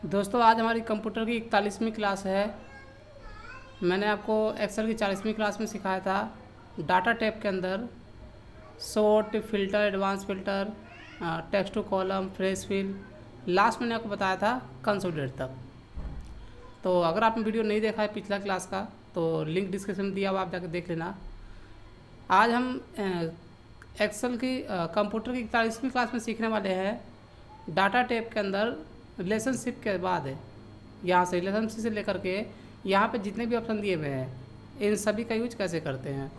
दोस्तों आज हमारी कंप्यूटर की 41वीं क्लास है। मैंने आपको एक्सेल की 40वीं क्लास में सिखाया था डाटा टैब के अंदर sort, filter, advance filter, text to column, flash fill. Last मैंने आपको बताया था कंसोलिडेट तक। तो अगर आपने वीडियो नहीं देखा है पिछला क्लास का तो लिंक डिस्क्रिप्शन में दिया हुआ, आप जाकर देख लेना। आज हम एक्सेल की कंप्यूटर की 41वीं क्लास में सीखने वाले हैं डाटा टैब के अंदर रिलेशनशिप के बाद यहाँ से रिलेशनशिप से लेकर के यहाँ पे जितने भी ऑप्शन दिए हुए हैं इन सभी का यूज कैसे करते हैं।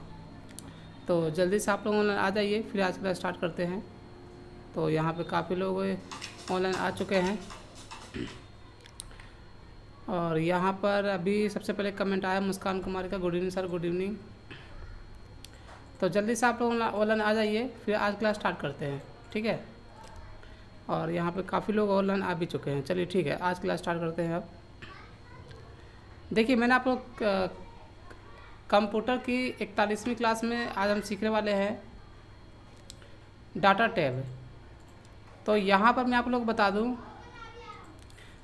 तो जल्दी से आप लोग ऑनलाइन आ जाइए, फिर आज क्लास स्टार्ट करते हैं। तो यहाँ पे काफ़ी लोग ऑनलाइन आ चुके हैं और यहाँ पर अभी सबसे पहले कमेंट आया मुस्कान कुमारी का, good evening sir, good evening. तो जल्दी से आप लोग ऑनलाइन आ जाइए, फिर आज क्लास स्टार्ट करते हैं, ठीक है। और यहाँ पे काफ़ी लोग ऑनलाइन आ भी चुके हैं। चलिए ठीक है, आज क्लास स्टार्ट करते हैं। अब देखिए, मैंने आप लोग कंप्यूटर की 41वीं क्लास में आज हम सीखने वाले हैं डाटा टैब। तो यहाँ पर मैं आप लोग बता दूँ,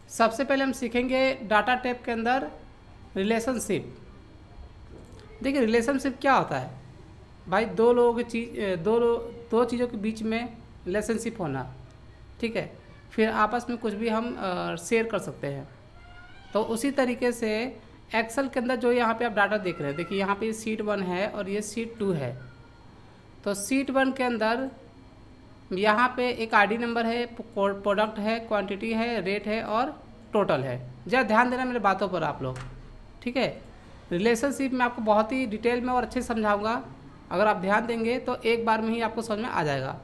सबसे पहले हम सीखेंगे डाटा टैब के अंदर रिलेशनशिप। देखिए रिलेशनशिप क्या होता है भाई, दो चीज़ों के बीच में रिलेशनशिप होना, ठीक है। फिर आपस में कुछ भी हम शेयर कर सकते हैं। तो उसी तरीके से एक्सेल के अंदर जो यहाँ पे आप डाटा देख रहे हैं, देखिए यहाँ पे शीट 1 है और ये शीट 2 है। तो शीट 1 के अंदर यहाँ पे एक आईडी नंबर है, प्रोडक्ट है, क्वांटिटी है, रेट है और टोटल है। ज़रा ध्यान देना मेरे बातों पर आप लोग, ठीक है। रिलेशनशिप में आपको बहुत ही डिटेल में और अच्छे से समझाऊँगा। अगर आप ध्यान देंगे तो एक बार में ही आपको समझ में आ जाएगा।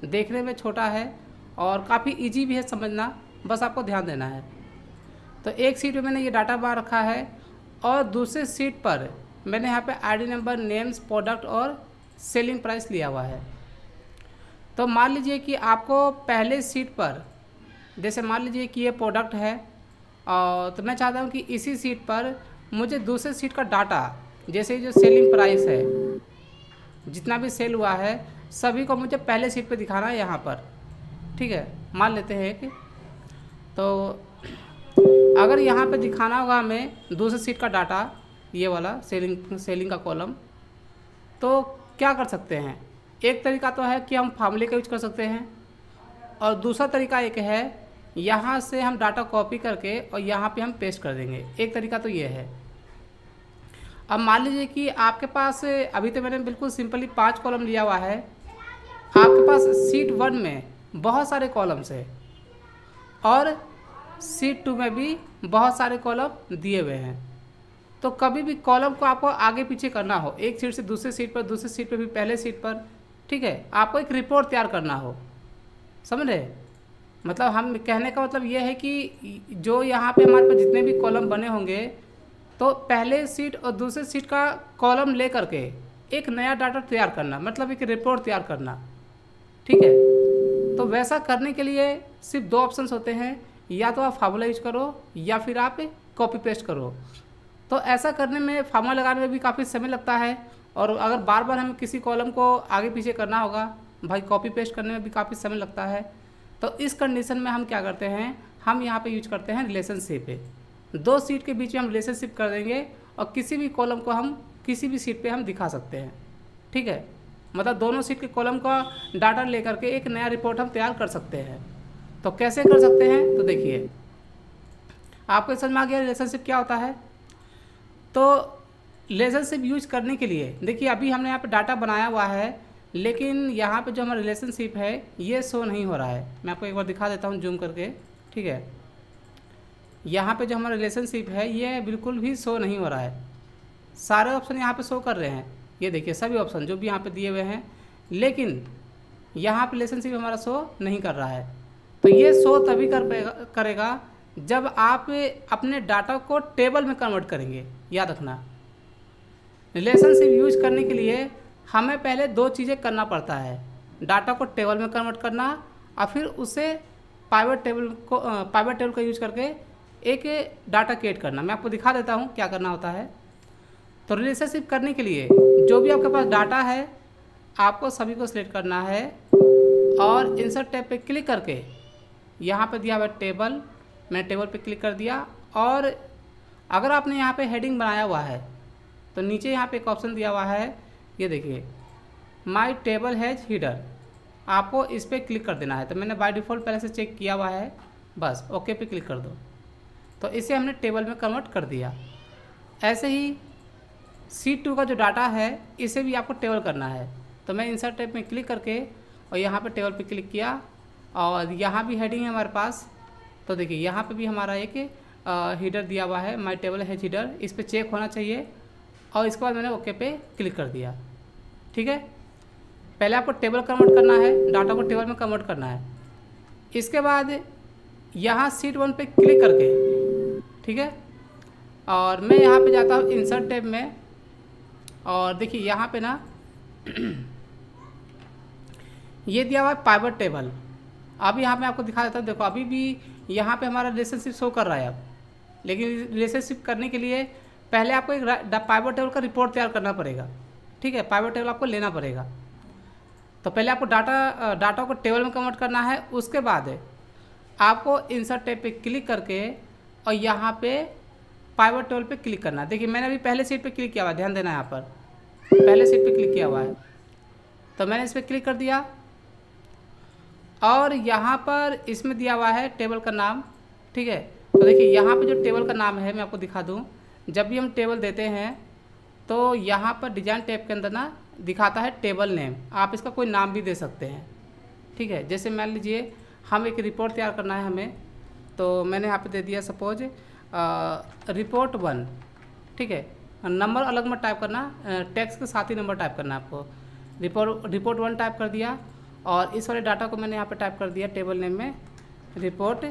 देखने में छोटा है और काफ़ी इजी भी है समझना, बस आपको ध्यान देना है। तो एक सीट पे मैंने ये डाटा बार रखा है और दूसरे सीट पर मैंने यहाँ पे आईडी नंबर, नेम्स, प्रोडक्ट और सेलिंग प्राइस लिया हुआ है। तो मान लीजिए कि आपको पहले सीट पर, जैसे मान लीजिए कि ये प्रोडक्ट है और तो मैं चाहता हूँ कि इसी सीट पर मुझे दूसरे सीट का डाटा, जैसे जो सेलिंग प्राइस है, जितना भी सेल हुआ है सभी को मुझे पहले सीट पर दिखाना है यहाँ पर, ठीक है। मान लेते हैं कि तो अगर यहाँ पे दिखाना होगा हमें दूसरे सीट का डाटा, ये वाला सेलिंग का कॉलम, तो क्या कर सकते हैं। एक तरीका तो है कि हम फार्मूले का यूज कर सकते हैं और दूसरा तरीका एक है यहाँ से हम डाटा कॉपी करके और यहाँ पे हम पेस्ट कर देंगे। एक तरीका तो ये है। अब मान लीजिए कि आपके पास, अभी तो मैंने बिल्कुल सिंपली 5 कॉलम लिया हुआ है, आपके पास सीट 1 में बहुत सारे कॉलम्स है और सीट 2 में भी बहुत सारे कॉलम दिए हुए हैं। तो कभी भी कॉलम को आपको आगे पीछे करना हो, एक सीट से दूसरे सीट पर, दूसरे सीट पर भी पहले सीट पर, ठीक है, आपको एक रिपोर्ट तैयार करना हो, समझ रहे। मतलब हम कहने का मतलब ये है कि जो यहाँ पे हमारे पास जितने भी कॉलम बने होंगे तो पहले सीट और दूसरे सीट का कॉलम ले करके एक नया डाटा तैयार करना, मतलब एक रिपोर्ट तैयार करना, ठीक है। तो वैसा करने के लिए सिर्फ 2 ऑप्शंस होते हैं, या तो आप फार्मूला यूज करो या फिर आप कॉपी पेस्ट करो। तो ऐसा करने में, फार्मूला लगाने में भी काफ़ी समय लगता है और अगर बार बार हमें किसी कॉलम को आगे पीछे करना होगा भाई, कॉपी पेस्ट करने में भी काफ़ी समय लगता है। तो इस कंडीशन में हम क्या करते हैं, हम यहाँ पे यूज करते हैं रिलेशनशिप। 2 सीट के बीच में हम रिलेशनशिप कर देंगे और किसी भी कॉलम को हम किसी भी सीट पर हम दिखा सकते हैं, ठीक है। मतलब दोनों सीट के कॉलम का डाटा लेकर के एक नया रिपोर्ट हम तैयार कर सकते हैं। तो कैसे कर सकते हैं, तो देखिए आपको समझ में आ गया रिलेशनशिप क्या होता है। तो रिलेशनशिप यूज करने के लिए देखिए, अभी हमने यहाँ पे डाटा बनाया हुआ है, लेकिन यहाँ पे जो हमारा रिलेशनशिप है ये शो नहीं हो रहा है। मैं आपको एक बार दिखा देता हूँ जूम करके, ठीक है। यहाँ पे जो हमारा रिलेशनशिप है ये बिल्कुल भी शो नहीं हो रहा है। सारे ऑप्शन यहाँ पे शो कर रहे हैं, ये देखिए सभी ऑप्शन जो भी यहाँ पे दिए हुए हैं, लेकिन यहाँ पे रिलेशनशिप हमारा शो नहीं कर रहा है। तो ये शो तभी करेगा जब आप अपने डाटा को टेबल में कन्वर्ट करेंगे। याद रखना, रिलेशनशिप यूज करने के लिए हमें पहले 2 चीज़ें करना पड़ता है, डाटा को टेबल में कन्वर्ट करना और फिर उसे पाइवट टेबल का यूज करके एक डाटा क्रिएट करना। मैं आपको दिखा देता हूँ क्या करना होता है। तो रिलेशनशिप करने के लिए जो भी आपके पास डाटा है आपको सभी को सिलेक्ट करना है और इंसर्ट टैब पे क्लिक करके यहाँ पे दिया हुआ टेबल मैंने टेबल पे क्लिक कर दिया। और अगर आपने यहाँ पे हेडिंग बनाया हुआ है तो नीचे यहाँ पे एक ऑप्शन दिया हुआ है, ये देखिए माय टेबल हैज़ हीडर, आपको इस पर क्लिक कर देना है। तो मैंने बाय डिफ़ॉल्ट पहले से चेक किया हुआ है, बस ओके पे क्लिक कर दो। तो इसे हमने टेबल में कन्वर्ट कर दिया। ऐसे ही शीट 2 का जो डाटा है इसे भी आपको टेबल करना है। तो मैं इंसर्ट टैब में क्लिक करके और यहाँ पे टेबल पे क्लिक किया और यहाँ भी हेडिंग है हमारे पास। तो देखिए यहाँ पे भी हमारा एक हीडर दिया हुआ है, माय टेबल है हीडर, इस पर चेक होना चाहिए। और इसके बाद मैंने ओके पे क्लिक कर दिया। ठीक है, पहले आपको टेबल कन्वर्ट करना है, डाटा को टेबल में कन्वर्ट करना है। इसके बाद यहाँ शीट 1 पे क्लिक करके, ठीक है, और मैं यहाँ पे जाता हूँ इंसर्ट टैब में और देखिए यहाँ पे ना ये दिया हुआ है पाइवट टेबल। अब यहाँ पे आपको दिखा देता हूँ, देखो अभी भी यहाँ पे हमारा रिलेशनशिप शो कर रहा है अब, लेकिन रिलेशनशिप करने के लिए पहले आपको एक पाइवट टेबल का रिपोर्ट तैयार करना पड़ेगा। ठीक है, पाइवट टेबल आपको लेना पड़ेगा। तो पहले आपको डाटा को टेबल में कन्वर्ट करना है। उसके बाद आपको इंसर्ट टैब पे क्लिक करके और यहाँ पे पाइवट टेबल पे क्लिक करना है। देखिए मैंने अभी पहले सीट पे क्लिक किया हुआ है, ध्यान देना यहाँ पर पहले सीट पे क्लिक किया हुआ है। तो मैंने इस पर क्लिक कर दिया और यहाँ पर इसमें दिया हुआ है टेबल का नाम। ठीक है, तो देखिए यहाँ पे जो टेबल का नाम है मैं आपको दिखा दूँ। जब भी हम टेबल देते हैं तो यहाँ पर डिजाइन टैब के अंदर ना दिखाता है टेबल नेम, आप इसका कोई नाम भी दे सकते हैं। ठीक है, जैसे मान लीजिए हम एक रिपोर्ट तैयार करना है हमें, तो मैंने यहाँ पे दे दिया सपोज रिपोर्ट 1। ठीक है, नंबर अलग मत टाइप करना, टेक्स्ट के साथ ही नंबर टाइप करना है आपको। रिपोर्ट 1 टाइप कर दिया और इस वाले डाटा को मैंने यहाँ पे टाइप कर दिया टेबल नेम में रिपोर्ट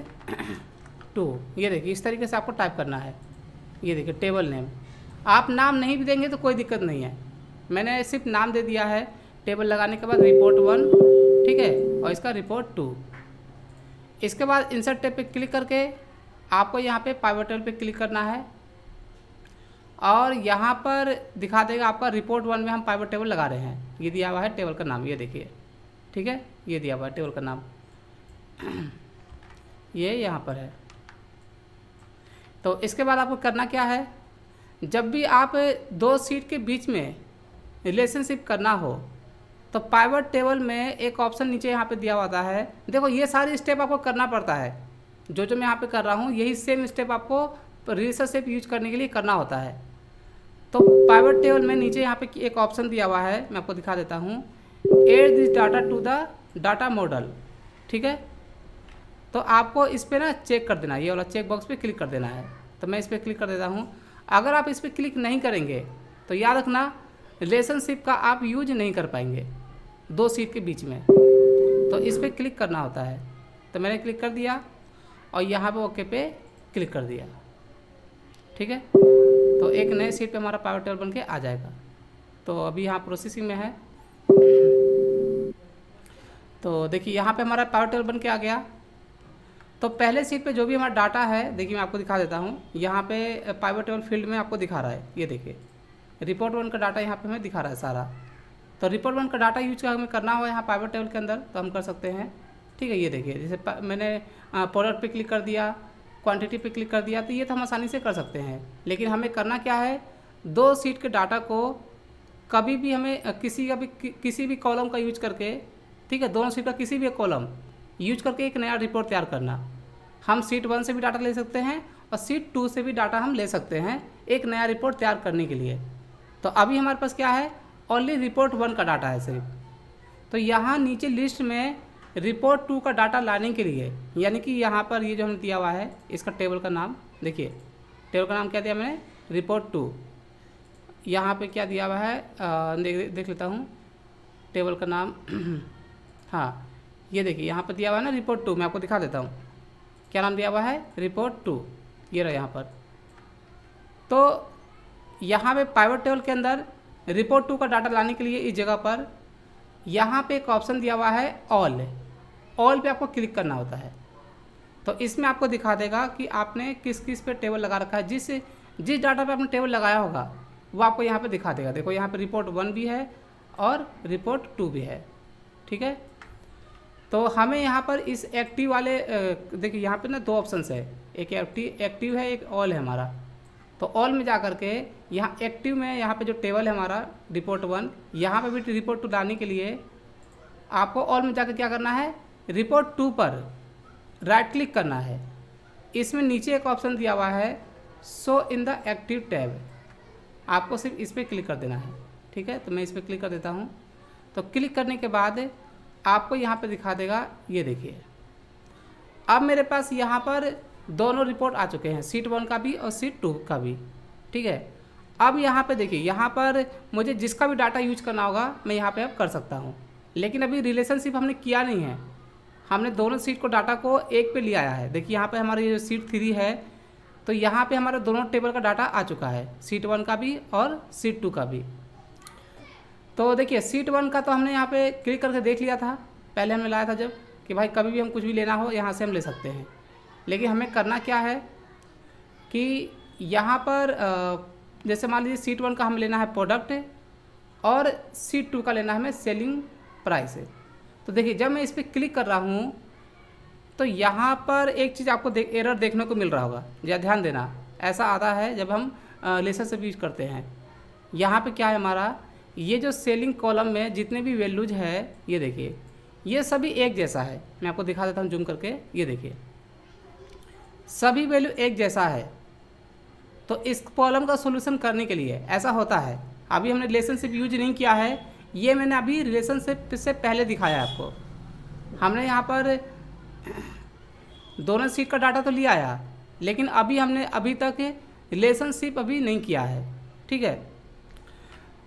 2। ये देखिए इस तरीके से आपको टाइप करना है। ये देखिए टेबल नेम, आप नाम नहीं भी देंगे तो कोई दिक्कत नहीं है, मैंने सिर्फ नाम दे दिया है टेबल लगाने के बाद रिपोर्ट 1। ठीक है, और इसका रिपोर्ट 2। इसके बाद इंसर्ट टैब पे क्लिक करके आपको यहाँ पे पाइवट टेबल पे क्लिक करना है और यहाँ पर दिखा देगा आपका रिपोर्ट 1 में हम पाइवट टेबल लगा रहे हैं। ये दिया हुआ है टेबल का नाम, ये देखिए। ठीक है, ये दिया हुआ है टेबल का नाम ये यहाँ पर है। तो इसके बाद आपको करना क्या है, जब भी आप दो सीट के बीच में रिलेशनशिप करना हो तो पाइवट टेबल में एक ऑप्शन नीचे यहाँ पे दिया होता है। देखो ये सारी स्टेप आपको करना पड़ता है, जो मैं यहाँ पे कर रहा हूँ यही सेम स्टेप आपको रिलेशनशिप यूज करने के लिए करना होता है। तो पाइवट टेबल में नीचे यहाँ पे एक ऑप्शन दिया हुआ है, मैं आपको दिखा देता हूँ, add this data to the data model. ठीक है, तो आपको इस पर ना चेक कर देना है, ये वाला चेक बॉक्स पे क्लिक कर देना है। तो मैं इस पर क्लिक कर देता हूँ। अगर आप इस पर क्लिक नहीं करेंगे तो याद रखना रिलेशनशिप का आप यूज नहीं कर पाएंगे दो सीट के बीच में, तो इस पर क्लिक करना होता है। तो मैंने क्लिक कर दिया और यहाँ पे ओके पे क्लिक कर दिया। ठीक है, तो एक नए सीट पे हमारा पाइवट टेबल बन के आ जाएगा। तो अभी यहाँ प्रोसेसिंग में है। तो देखिए यहाँ पे हमारा पाइवट टेबल बन के आ गया। तो पहले सीट पे जो भी हमारा डाटा है, देखिए मैं आपको दिखा देता हूँ। यहाँ पे पाइवट टेबल फील्ड में आपको दिखा रहा है, ये देखिए रिपोर्ट 1 का डाटा यहाँ पे हमें दिखा रहा है सारा। तो रिपोर्ट 1 का डाटा यूज हमें करना हो यहाँ पाइवट टेबल के अंदर तो हम कर सकते हैं। ठीक है, ये देखिए जैसे मैंने प्रोडक्ट पे क्लिक कर दिया, क्वांटिटी पे क्लिक कर दिया, तो ये तो हम आसानी से कर सकते हैं। लेकिन हमें करना क्या है, दो सीट के डाटा को कभी भी हमें किसी भी कॉलम का यूज करके, ठीक है, दोनों सीट का किसी भी कॉलम यूज करके एक नया रिपोर्ट तैयार करना। हम सीट 1 से भी डाटा ले सकते हैं और सीट 2 से भी डाटा हम ले सकते हैं एक नया रिपोर्ट तैयार करने के लिए। तो अभी हमारे पास क्या है, ओनली रिपोर्ट 1 का डाटा है सिर्फ। तो यहाँ नीचे लिस्ट में रिपोर्ट 2 का डाटा लाने के लिए, यानी कि यहाँ पर ये जो हमने दिया हुआ है इसका टेबल का नाम देखिए, टेबल का नाम क्या दिया मैंने, रिपोर्ट 2। यहाँ पे क्या दिया हुआ है देख लेता हूँ टेबल का नाम हाँ, ये देखिए यहाँ पर दिया हुआ है ना रिपोर्ट 2। मैं आपको दिखा देता हूँ क्या नाम दिया हुआ है, रिपोर्ट 2। ये रहा यहाँ पर। तो यहाँ पे पाइवट टेबल के अंदर रिपोर्ट 2 का डाटा लाने के लिए इस जगह पर यहाँ पे एक ऑप्शन दिया हुआ है ऑल पे आपको क्लिक करना होता है। तो इसमें आपको दिखा देगा कि आपने किस किस पे टेबल लगा रखा है। जिस डाटा पे आपने टेबल लगाया होगा वो आपको यहाँ पे दिखा देगा। देखो यहाँ पे रिपोर्ट 1 भी है और रिपोर्ट 2 भी है। ठीक है, तो हमें यहाँ पर इस एक्टिव वाले देखिए यहाँ पे ना दो ऑप्शंस है, एक एक्टिव है, एक ऑल है हमारा। तो ऑल में जा कर के यहाँ एक्टिव में यहाँ पे जो टेबल है हमारा रिपोर्ट 1, यहाँ पे भी रिपोर्ट 2 लाने के लिए आपको ऑल में जाकर क्या करना है, रिपोर्ट 2 पर राइट क्लिक करना है। इसमें नीचे एक ऑप्शन दिया हुआ है show in the active tab, आपको सिर्फ इस पर क्लिक कर देना है। ठीक है, तो मैं इस पर क्लिक कर देता हूँ। तो क्लिक करने के बाद आपको यहाँ पे दिखा देगा, ये देखिए अब मेरे पास यहाँ पर दोनों रिपोर्ट आ चुके हैं, सीट 1 का भी और सीट 2 का भी। ठीक है, अब यहाँ पे देखिए, यहाँ पर मुझे जिसका भी डाटा यूज करना होगा मैं यहाँ पे अब कर सकता हूँ, लेकिन अभी रिलेशनशिप हमने किया नहीं है। हमने दोनों सीट को डाटा को एक पे ले आया है। देखिए यहाँ पे हमारी जो सीट 3 है, तो यहाँ पे हमारा दोनों टेबल का डाटा आ चुका है, सीट 1 का भी और सीट 2 का भी। तो देखिए सीट 1 का तो हमने यहाँ पे क्लिक करके देख लिया था, पहले हमने लाया था जब, कि भाई कभी भी हम कुछ भी लेना हो यहाँ से हम ले सकते हैं। लेकिन हमें करना क्या है कि यहाँ पर जैसे मान लीजिए सीट 1 का हमें लेना है प्रोडक्ट और सीट 2 का लेना है हमें सेलिंग प्राइस है। तो देखिए जब मैं इस पर क्लिक कर रहा हूँ तो यहाँ पर एक चीज़ आपको एरर देखने को मिल रहा होगा, या ध्यान देना, ऐसा आता है जब हम रिलेशनशिप यूज करते हैं। यहाँ पे क्या है हमारा, ये जो सेलिंग कॉलम में जितने भी वैल्यूज है, ये देखिए ये सभी एक जैसा है। मैं आपको दिखा देता हूँ जूम करके, ये देखिए सभी वैल्यू एक जैसा है। तो इस प्रॉब्लम का सोल्यूशन करने के लिए ऐसा होता है, अभी हमने रिलेशनशिप यूज नहीं किया है, ये मैंने अभी रिलेशनशिप से पहले दिखाया है आपको। हमने यहाँ पर दोनों सीट का डाटा तो लिया आया, लेकिन हमने अभी तक रिलेशनशिप अभी नहीं किया है। ठीक है,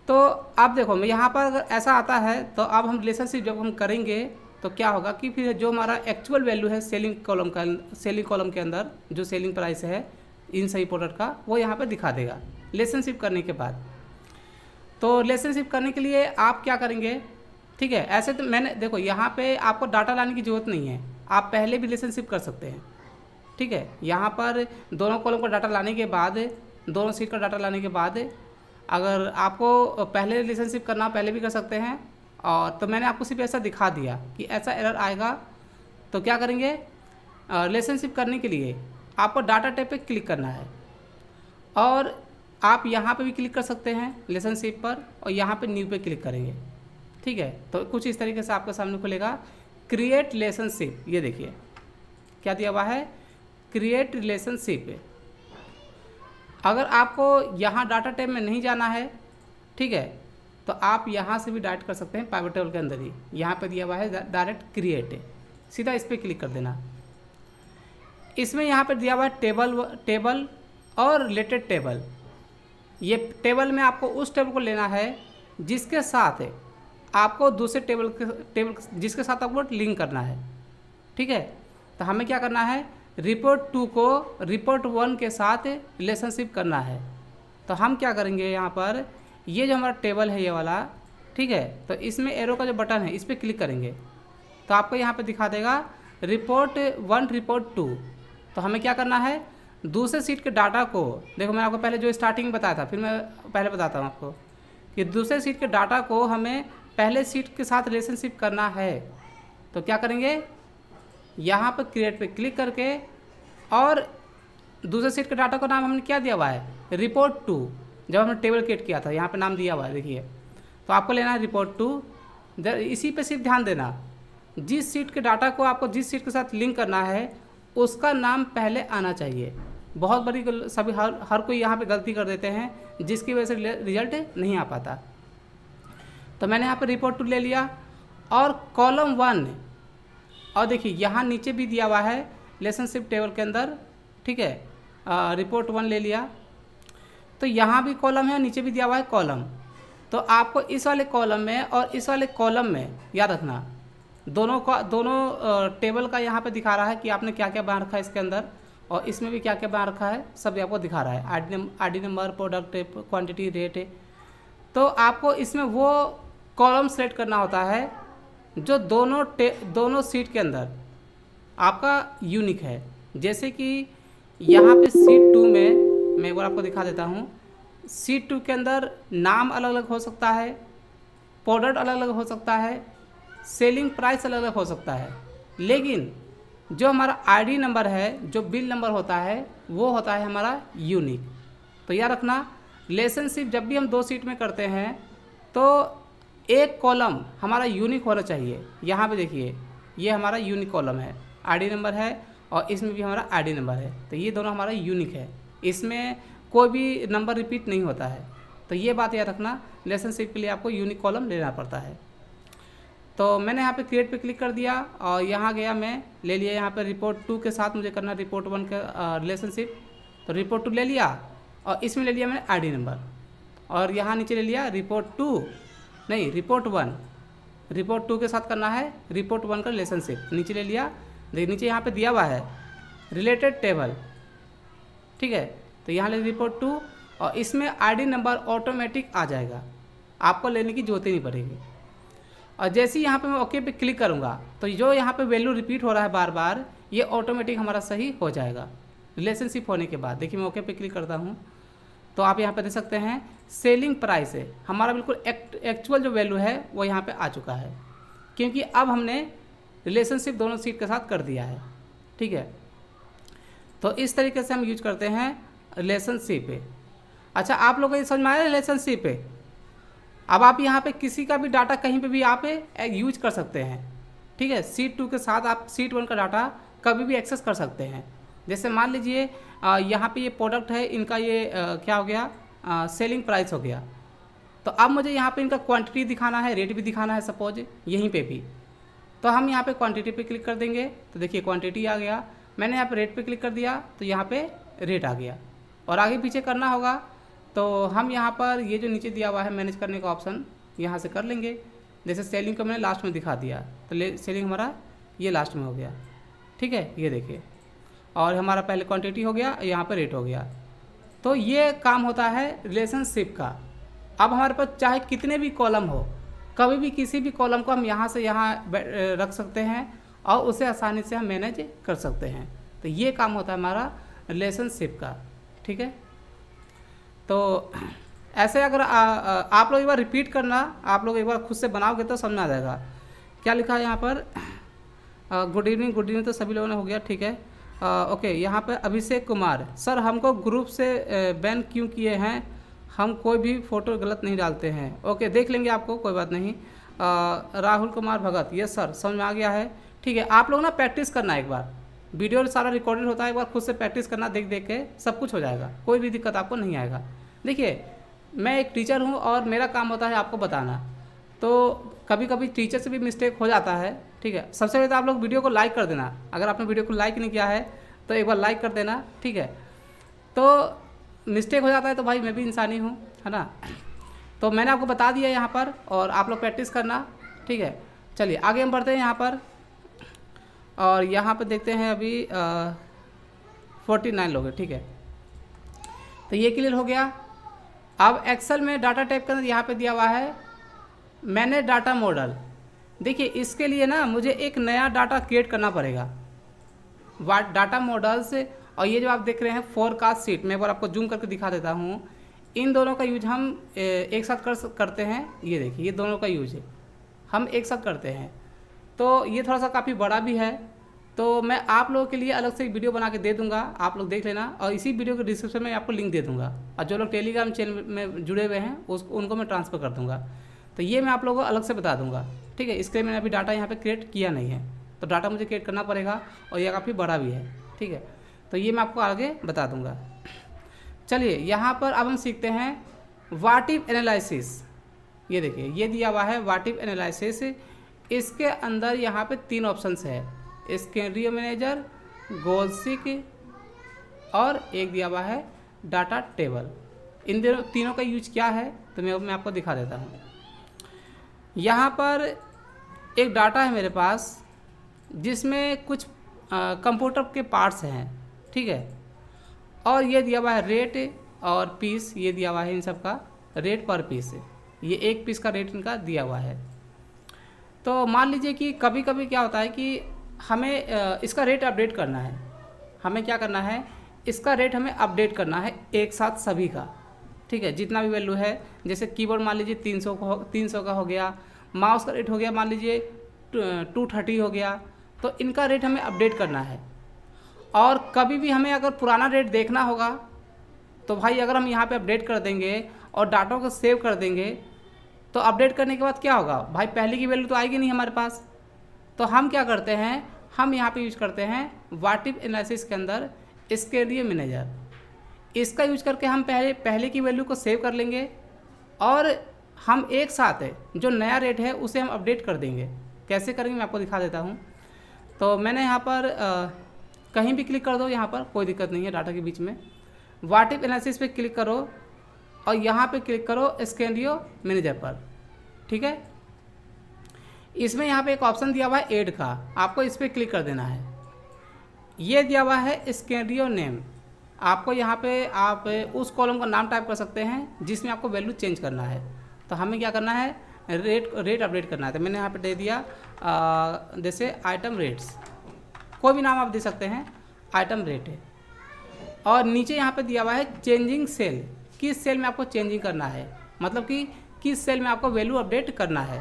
तो अब देखो मैं यहाँ पर अगर ऐसा आता है तो अब हम रिलेशनशिप जब हम करेंगे तो क्या होगा कि फिर जो हमारा एक्चुअल वैल्यू है सेलिंग कॉलम के अंदर जो सेलिंग प्राइस है इन सही प्रोडक्ट का, वो यहाँ पे दिखा देगा रिलेशनशिप करने के बाद। तो रिलेशनशिप करने के लिए आप क्या करेंगे, ठीक है, ऐसे तो मैंने देखो यहाँ पे आपको डाटा लाने की ज़रूरत नहीं है, आप पहले भी रिलेशनशिप कर सकते हैं। ठीक है, यहाँ पर दोनों कॉलम का डाटा लाने के बाद, दोनों सीट का डाटा लाने के बाद अगर आपको पहले रिलेशनशिप करना पहले भी कर सकते हैं। और तो मैंने आपको सिर्फ ऐसा दिखा दिया कि ऐसा एरर आएगा। तो क्या करेंगे, रिलेशनशिप करने के लिए आपको डाटा टैब पे क्लिक करना है, और आप यहाँ पे भी क्लिक कर सकते हैं रिलेशनशिप पर, और यहाँ पे न्यू पे क्लिक करेंगे। ठीक है, तो कुछ इस तरीके से आपके सामने खुलेगा क्रिएट रिलेशनशिप। ये देखिए क्या दिया हुआ है, क्रिएट रिलेशनशिप। अगर आपको यहाँ डाटा टैब में नहीं जाना है, ठीक है, तो आप यहाँ से भी डायरेक्ट कर सकते हैं पाइवट टेबल के अंदर ही। यहाँ पे दिया हुआ है डायरेक्ट क्रिएट, सीधा इस पर क्लिक कर देना। इसमें यहाँ पे दिया हुआ है टेबल और रिलेटेड टेबल। ये टेबल में आपको उस टेबल को लेना है जिसके साथ आपको दूसरे टेबल जिसके साथ आपको लिंक करना है। ठीक है, तो हमें क्या करना है, रिपोर्ट 2 को रिपोर्ट 1 के साथ रिलेशनशिप करना है। तो हम क्या करेंगे, यहाँ पर ये जो हमारा टेबल है ये वाला, ठीक है, तो इसमें एरो का जो बटन है इस पर क्लिक करेंगे तो आपको यहाँ पे दिखा देगा रिपोर्ट 1 रिपोर्ट 2। तो हमें क्या करना है, दूसरे सीट के डाटा को, देखो मैंने आपको पहले जो स्टार्टिंग में बताया था, फिर मैं पहले बताता हूँ आपको कि दूसरे सीट के डाटा को हमें पहले सीट के साथ रिलेशनशिप करना है। तो क्या करेंगे, यहाँ पर क्रिएट पे क्लिक करके, और दूसरे सीट के डाटा का नाम हमने क्या दिया हुआ है, रिपोर्ट 2। जब हमने टेबल क्रिएट किया था यहाँ पे नाम दिया हुआ है, देखिए। तो आपको लेना है रिपोर्ट 2। इसी पे सिर्फ ध्यान देना, जिस सीट के डाटा को आपको जिस सीट के साथ लिंक करना है उसका नाम पहले आना चाहिए। बहुत बड़ी सभी हर कोई यहाँ पे गलती कर देते हैं, जिसकी वजह से रिजल्ट नहीं आ पाता। तो मैंने यहाँ पे रिपोर्ट 2 ले लिया, और कॉलम 1, और देखिए यहाँ नीचे भी दिया हुआ है रिलेशनशिप टेबल के अंदर, ठीक है, रिपोर्ट 1 ले लिया। तो यहाँ भी कॉलम है, नीचे भी दिया हुआ है कॉलम। तो आपको इस वाले कॉलम में और इस वाले कॉलम में याद रखना, दोनों टेबल का यहाँ पे दिखा रहा है कि आपने क्या क्या बना रखा है इसके अंदर, और इसमें भी क्या क्या बना रखा है, सब आपको दिखा रहा है। ID number, product, quantity, rate. तो आपको इसमें वो कॉलम सेलेक्ट करना होता है जो दोनों सीट के अंदर आपका यूनिक है। जैसे कि यहाँ पे सीट 2 में मैं एक बार आपको दिखा देता हूँ, सीट 2 के अंदर नाम अलग अलग हो सकता है, प्रोडक्ट अलग अलग हो सकता है, सेलिंग प्राइस अलग अलग हो सकता है, लेकिन जो हमारा आईडी नंबर है, जो बिल नंबर होता है, वो होता है हमारा यूनिक। तो याद रखना, रिलेशनशिप जब भी हम 2 शीट में करते हैं तो एक कॉलम हमारा यूनिक होना चाहिए। यहाँ पे देखिए, ये हमारा यूनिक कॉलम है, आईडी नंबर है, और इसमें भी हमारा आईडी नंबर है। तो ये दोनों हमारा यूनिक है, इसमें कोई भी नंबर रिपीट नहीं होता है। तो ये बात याद रखना, रिलेशनशिप के लिए आपको यूनिक कॉलम लेना पड़ता है। तो मैंने यहाँ पे क्रिएट पे क्लिक कर दिया और यहाँ गया, मैं ले लिया यहाँ पे रिपोर्ट 2 के साथ मुझे करना रिपोर्ट 1 का रिलेशनशिप। तो रिपोर्ट 2 ले लिया और इसमें ले लिया मैंने आईडी नंबर, और यहाँ नीचे ले लिया रिपोर्ट 2 नहीं रिपोर्ट 1। रिपोर्ट 2 के साथ करना है रिपोर्ट 1 का रिलेशनशिप, नीचे ले लिया। देखिए नीचे यहाँ पे दिया हुआ है रिलेटेड टेबल, ठीक है। तो यहाँ ले रिपोर्ट 2 और इसमें आईडी नंबर ऑटोमेटिक आ जाएगा, आपको लेने की जरूरत ही नहीं पड़ेगी। और जैसे ही यहाँ पे मैं ओके पे क्लिक करूँगा तो जो यहाँ पे वैल्यू रिपीट हो रहा है बार बार, ये ऑटोमेटिक हमारा सही हो जाएगा रिलेशनशिप होने के बाद। देखिए मैं ओके पे क्लिक करता हूँ तो आप यहाँ पे देख सकते हैं सेलिंग प्राइस है हमारा बिल्कुल एक्चुअल जो वैल्यू है वो यहाँ पे आ चुका है, क्योंकि अब हमने रिलेशनशिप दोनों सीट के साथ कर दिया है, ठीक है। तो इस तरीके से हम यूज करते हैं रिलेशनशिप पे। अच्छा, आप लोगों को ये समझ में आया रिलेशनशिप पे? अब आप यहाँ पे किसी का भी डाटा कहीं पे भी आप यूज कर सकते हैं, ठीक है। शीट 2 के साथ आप शीट 1 का डाटा कभी भी एक्सेस कर सकते हैं। जैसे मान लीजिए यहाँ पे ये प्रोडक्ट है, इनका ये क्या हो गया, सेलिंग प्राइस हो गया। तो अब मुझे यहाँ पे इनका क्वांटिटी दिखाना है, रेट भी दिखाना है सपोज यहीं पे भी। तो हम यहाँ पे क्वांटिटी पे क्लिक कर देंगे तो देखिए क्वांटिटी आ गया। मैंने यहाँ पे रेट पे क्लिक कर दिया तो यहाँ पे रेट आ गया। और आगे पीछे करना होगा तो हम यहाँ पर ये जो नीचे दिया हुआ है मैनेज करने का ऑप्शन, यहाँ से कर लेंगे। जैसे सेलिंग को मैंने लास्ट में दिखा दिया तो सेलिंग हमारा ये लास्ट में हो गया, ठीक है, ये देखिए। और हमारा पहले क्वांटिटी हो गया, यहाँ पे रेट हो गया। तो ये काम होता है रिलेशनशिप का। अब हमारे पास चाहे कितने भी कॉलम हो, कभी भी किसी भी कॉलम को हम यहाँ से यहाँ रख सकते हैं और उसे आसानी से हम मैनेज कर सकते हैं। तो ये काम होता है हमारा रिलेशनशिप का, ठीक है। तो ऐसे अगर आप लोग एक बार रिपीट करना, आप लोग एक बार खुद से बनाओगे तो समझ में आ जाएगा। क्या लिखा है यहाँ पर, गुड इवनिंग, गुड इवनिंग तो सभी लोगों ने हो गया, ठीक है। ओके, यहाँ पे अभिषेक कुमार, सर हमको ग्रुप से बैन क्यों किए हैं, हम कोई भी फ़ोटो गलत नहीं डालते हैं। ओके, देख लेंगे आपको, कोई बात नहीं। राहुल कुमार भगत, यस सर, समझ में आ गया है, ठीक है। आप लोग ना प्रैक्टिस करना, एक बार वीडियो सारा रिकॉर्डेड होता है, एक बार खुद से प्रैक्टिस करना, देख देख के सब कुछ हो जाएगा, कोई भी दिक्कत आपको नहीं आएगा। देखिए मैं एक टीचर हूँ और मेरा काम होता है आपको बताना, तो कभी कभी टीचर से भी मिस्टेक हो जाता है, ठीक है। सबसे पहले तो आप लोग वीडियो को लाइक कर देना, अगर आपने वीडियो को लाइक नहीं किया है तो एक बार लाइक कर देना, ठीक है। तो मिस्टेक हो जाता है तो भाई मैं भी इंसानी हूँ, है ना। तो मैंने आपको बता दिया यहाँ पर, और आप लोग प्रैक्टिस करना, ठीक है। चलिए आगे हम बढ़ते हैं यहाँ पर, और यहाँ पर देखते हैं अभी 49 लोग हैं, ठीक है। तो ये क्लियर हो गया। अब एक्सेल में डाटा टाइप के अंदर यहाँ पे दिया हुआ है मैंने डाटा मॉडल। देखिए इसके लिए ना मुझे एक नया डाटा क्रिएट करना पड़ेगा, डाटा मॉडल से। और ये जो आप देख रहे हैं फोरकास्ट सीट, मैं एक बार आपको जूम करके दिखा देता हूँ। इन दोनों का यूज हम एक साथ करते हैं। ये देखिए ये दोनों का यूज हम एक साथ करते हैं। तो ये थोड़ा सा काफ़ी बड़ा भी है, तो मैं आप लोगों के लिए अलग से एक वीडियो बना के दे दूंगा, आप लोग देख लेना। और इसी वीडियो के डिस्क्रिप्शन में आपको लिंक दे दूंगा, और जो लोग टेलीग्राम चैनल में जुड़े हुए हैं उनको मैं ट्रांसफ़र कर दूंगा। तो ये मैं आप लोगों को अलग से बता दूंगा, ठीक है। इसके लिए मैंने अभी डाटा यहाँ पे क्रिएट किया नहीं है, तो डाटा मुझे क्रिएट करना पड़ेगा, और ये काफ़ी बड़ा भी है, ठीक है। तो ये मैं आपको आगे बता दूंगा। चलिए यहाँ पर अब हम सीखते हैं व्हाट इफ एनालिसिस। ये देखिए ये दिया हुआ है व्हाट इफ एनालिसिस। इसके अंदर यहाँ पे 3 ऑप्शंस है, स्केनरियो मैनेजर, गोल सीक, और एक दिया हुआ है डाटा टेबल। इन तीनों का यूज क्या है तो मैं आपको दिखा देता हूँ। यहाँ पर एक डाटा है मेरे पास जिसमें कुछ कंप्यूटर के पार्ट्स हैं, ठीक है। और ये दिया हुआ है रेट और पीस, ये दिया हुआ है इन सब का रेट पर पीस, ये एक पीस का रेट इनका दिया हुआ है। तो मान लीजिए कि कभी कभी क्या होता है कि हमें इसका रेट अपडेट करना है। हमें क्या करना है, इसका रेट हमें अपडेट करना है एक साथ सभी का, ठीक है। जितना भी वैल्यू है, जैसे कीबोर्ड मान लीजिए 300 का हो गया, माउस का रेट हो गया मान लीजिए 230 हो गया, तो इनका रेट हमें अपडेट करना है। और कभी भी हमें अगर पुराना रेट देखना होगा तो भाई अगर हम यहाँ पे अपडेट कर देंगे और डाटा को सेव कर देंगे तो अपडेट करने के बाद क्या होगा भाई, पहले की वैल्यू तो आएगी नहीं हमारे पास। तो हम क्या करते हैं, हम यहाँ पे यूज करते हैं व्हाट इफ एनालिसिस के अंदर स्केलियो मैनेजर। इसका यूज करके हम पहले की वैल्यू को सेव कर लेंगे और हम एक साथ जो नया रेट है उसे हम अपडेट कर देंगे। कैसे करेंगे मैं आपको दिखा देता हूँ। तो मैंने यहाँ पर कहीं भी क्लिक कर दो, यहाँ पर कोई दिक्कत नहीं है डाटा के बीच में। व्हाट इफ एनालिसिस पे क्लिक करो और यहाँ पे क्लिक करो स्केलियो मैनेजर पर, ठीक है। इसमें यहाँ पे एक ऑप्शन दिया हुआ है ऐड का, आपको इस पर क्लिक कर देना है। ये दिया हुआ है स्केलियो नेम, आपको यहाँ पे आप उस कॉलम का नाम टाइप कर सकते हैं जिसमें आपको वैल्यू चेंज करना है। तो हमें क्या करना है, रेट अपडेट करना है। तो मैंने यहाँ पे दे दिया जैसे आइटम रेट्स, कोई भी नाम आप दे सकते हैं, आइटम रेट है। और नीचे यहाँ पे दिया हुआ है चेंजिंग सेल, किस सेल में आपको चेंजिंग करना है, मतलब कि किस सेल में आपको वैल्यू अपडेट करना है।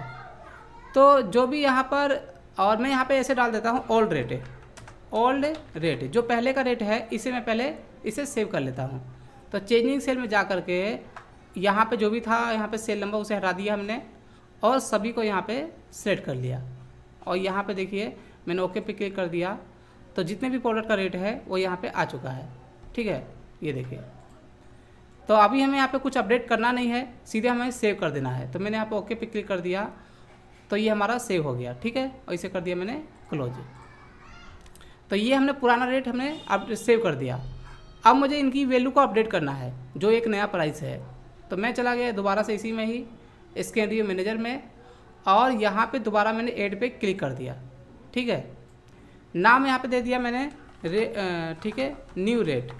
तो जो भी यहाँ पर, और मैं यहाँ पे ऐसे डाल देता हूँ ओल्ड रेट है, ओल्ड रेट जो पहले का रेट है इसे मैं पहले इसे सेव कर लेता हूँ। तो चेंजिंग सेल में जा कर के यहाँ पे जो भी था यहाँ पे सेल नंबर उसे हटा दिया हमने और सभी को यहाँ पे सेलेक्ट कर लिया। और यहाँ पे देखिए मैंने ओके पे क्लिक कर दिया तो जितने भी प्रोडक्ट का रेट है वो यहाँ पे आ चुका है, ठीक है। ये देखिए, तो अभी हमें यहाँ पे कुछ अपडेट करना नहीं है, सीधे हमें सेव कर देना है। तो मैंने यहाँ पे ओके पे क्लिक कर दिया तो ये हमारा सेव हो गया, ठीक है। और इसे कर दिया मैंने क्लोज। तो ये हमने पुराना रेट हमने अब सेव कर दिया। अब मुझे इनकी वैल्यू को अपडेट करना है जो एक नया प्राइस है। तो मैं चला गया दोबारा से इसी में ही स्केलियो मैनेजर में और यहाँ पे दोबारा मैंने ऐड पे क्लिक कर दिया, ठीक है। नाम यहाँ पे दे दिया मैंने ठीक है, new rate,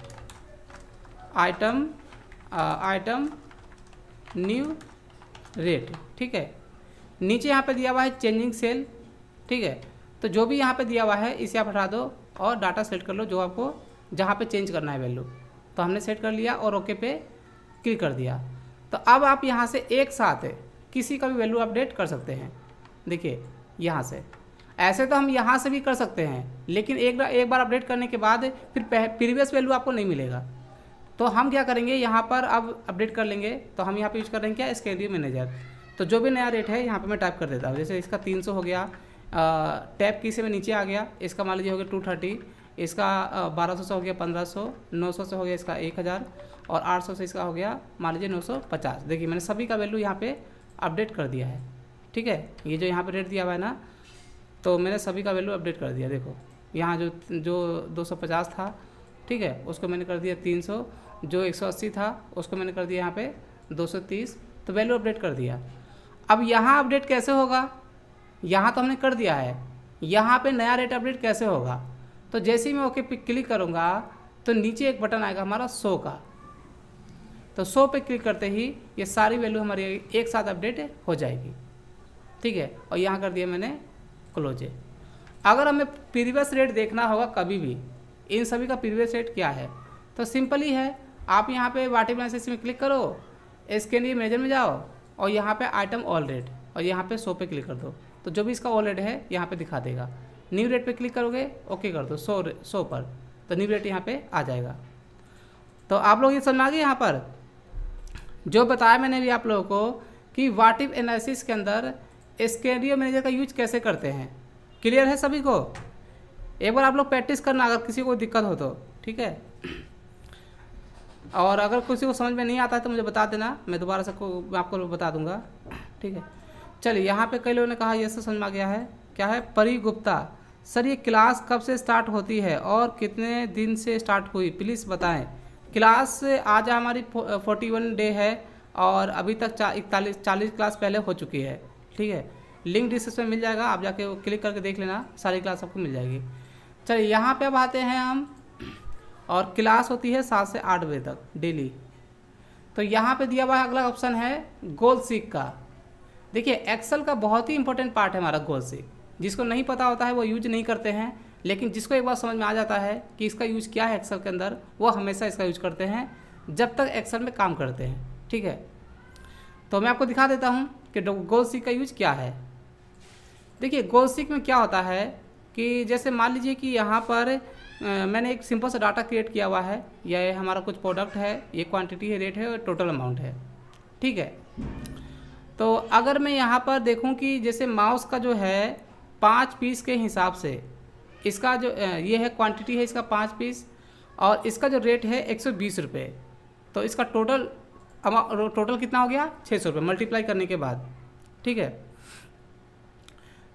item new rate, ठीक है। नीचे यहाँ पे दिया हुआ है चेंजिंग सेल, ठीक है। तो जो भी यहाँ पे दिया हुआ है इसे आप हटा दो और डाटा सेलेक्ट कर लो जो आपको जहाँ पे चेंज करना है वैल्यू। तो हमने सेट कर लिया और ओके पे क्लिक कर दिया। तो अब आप यहाँ से एक साथ किसी का भी वैल्यू अपडेट कर सकते हैं। देखिए यहाँ से, ऐसे तो हम यहाँ से भी कर सकते हैं लेकिन एक बार अपडेट करने के बाद फिर प्रीवियस वैल्यू आपको नहीं मिलेगा। तो हम क्या करेंगे, यहाँ पर अब अपडेट कर लेंगे। तो हम यहाँ पे यूज कर रहे हैं क्या, स्केलियो मैनेजर। तो जो भी नया रेट है यहाँ पे मैं टाइप कर देता हूँ। जैसे इसका 300 हो गया, टैब की से मैं नीचे आ गया, इसका मान लीजिए हो गया 230, इसका 1200 से हो गया 1500, 900 से हो गया इसका 1000 और 800 से इसका हो गया मान लीजिए 950। देखिए मैंने सभी का वैल्यू यहाँ पे अपडेट कर दिया है, ठीक है। ये जो यहाँ पे रेट दिया हुआ है ना, तो मैंने सभी का वैल्यू अपडेट कर दिया। देखो यहाँ जो 250 था, ठीक है, उसको मैंने कर दिया 300, जो 180 था उसको मैंने कर दिया यहाँ पे 230। तो वैल्यू अपडेट कर दिया। अब यहाँ अपडेट कैसे होगा, यहाँ तो हमने कर दिया है, यहाँ पे नया रेट अपडेट कैसे होगा। तो जैसे ही मैं ओके पे क्लिक करूँगा तो नीचे एक बटन आएगा हमारा शो का। तो शो पे क्लिक करते ही ये सारी वैल्यू हमारी एक साथ अपडेट हो जाएगी, ठीक है। और यहाँ कर दिया मैंने क्लोज। अगर हमें प्रीवियस रेट देखना होगा कभी भी, इन सभी का प्रीवियस रेट क्या है, तो सिंपल ही है, आप यहाँ पे व्हाट इफ एनालिसिस में क्लिक करो, स्केलियो मैनेजर में जाओ और यहाँ पे आइटम ऑल रेट और यहाँ पे शो पे क्लिक कर दो। तो जो भी इसका ऑल रेट है यहाँ पे दिखा देगा। न्यू रेट पे क्लिक करोगे, ओके कर दो शो पर, तो न्यू रेट यहाँ पे आ जाएगा। तो आप लोग ये समझ आ गए यहाँ पर जो बताया मैंने भी आप लोगों को कि व्हाट इफ एनालिसिस के अंदर स्केलियो मैनेजर का यूज कैसे करते हैं। क्लियर है सभी को? एक बार आप लोग प्रैक्टिस करना अगर किसी को दिक्कत हो तो, ठीक है। और अगर किसी को समझ में नहीं आता है तो मुझे बता देना, मैं दोबारा से आपको बता दूंगा, ठीक है। चलिए यहाँ पे कई लोगों ने कहा ये सब समझ में आ गया है। क्या है, परी गुप्ता, सर ये क्लास कब से स्टार्ट होती है और कितने दिन से स्टार्ट हुई, प्लीज़ बताएं। क्लास आज हमारी 41 डे है और अभी तक 40 क्लास पहले हो चुकी है, ठीक है। लिंक डिस्क्रिप्शन में मिल जाएगा, आप जाके क्लिक करके देख लेना, सारी क्लास आपको मिल जाएगी। चलिए यहाँ पे अब आते हैं हम, और क्लास होती है 7 से 8 बजे तक डेली। तो यहाँ पे दिया हुआ अगला ऑप्शन है गोल सीक का। देखिए एक्सेल का बहुत ही इंपॉर्टेंट पार्ट है हमारा गोल सीक। जिसको नहीं पता होता है वो यूज नहीं करते हैं, लेकिन जिसको एक बार समझ में आ जाता है कि इसका यूज क्या है एक्सेल के अंदर, वो हमेशा इसका यूज करते हैं जब तक एक्सेल में काम करते हैं, ठीक है। तो मैं आपको दिखा देता हूँ कि गोल सीक का यूज क्या है। देखिए गोल सीक में क्या होता है कि जैसे मान लीजिए कि यहाँ पर मैंने एक सिंपल सा डाटा क्रिएट किया हुआ है, यह हमारा कुछ प्रोडक्ट है, ये क्वांटिटी है, रेट है और टोटल अमाउंट है, ठीक है। तो अगर मैं यहाँ पर देखूँ कि जैसे माउस का जो है 5 पीस के हिसाब से इसका जो ये है क्वांटिटी है इसका 5 पीस और इसका जो रेट है 120 रुपये, तो इसका टोटल कितना हो गया 600 रुपये मल्टीप्लाई करने के बाद, ठीक है।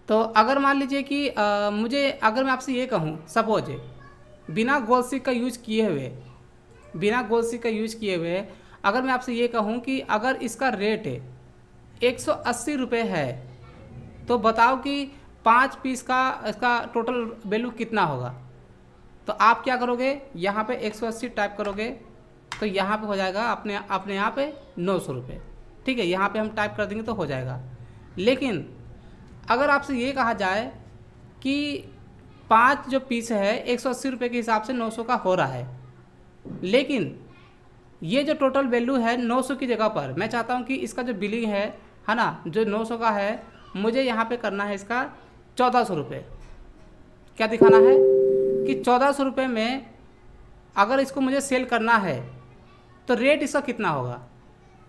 तो अगर मान लीजिए कि मुझे अगर मैं आपसे ये कहूँ सपोज बिना गोल सीक का यूज किए हुए अगर मैं आपसे ये कहूँ कि अगर इसका रेट 180 रुपये है तो बताओ कि 5 पीस का इसका टोटल वैल्यू कितना होगा। तो आप क्या करोगे, यहाँ पे 180 टाइप करोगे तो यहाँ पे हो जाएगा अपने यहाँ पे 900 रुपये, ठीक है। यहाँ पे हम टाइप कर देंगे तो हो जाएगा। लेकिन अगर आपसे ये कहा जाए कि 5 जो पीस है 180 रुपये के हिसाब से 900 का हो रहा है, लेकिन ये जो टोटल वैल्यू है 900 की जगह पर मैं चाहता हूँ कि इसका जो बिलिंग है ना, जो 900 का है, मुझे यहाँ पे करना है इसका 1400 रुपये। क्या दिखाना है कि 1400 रुपये में अगर इसको मुझे सेल करना है तो रेट इसका कितना होगा।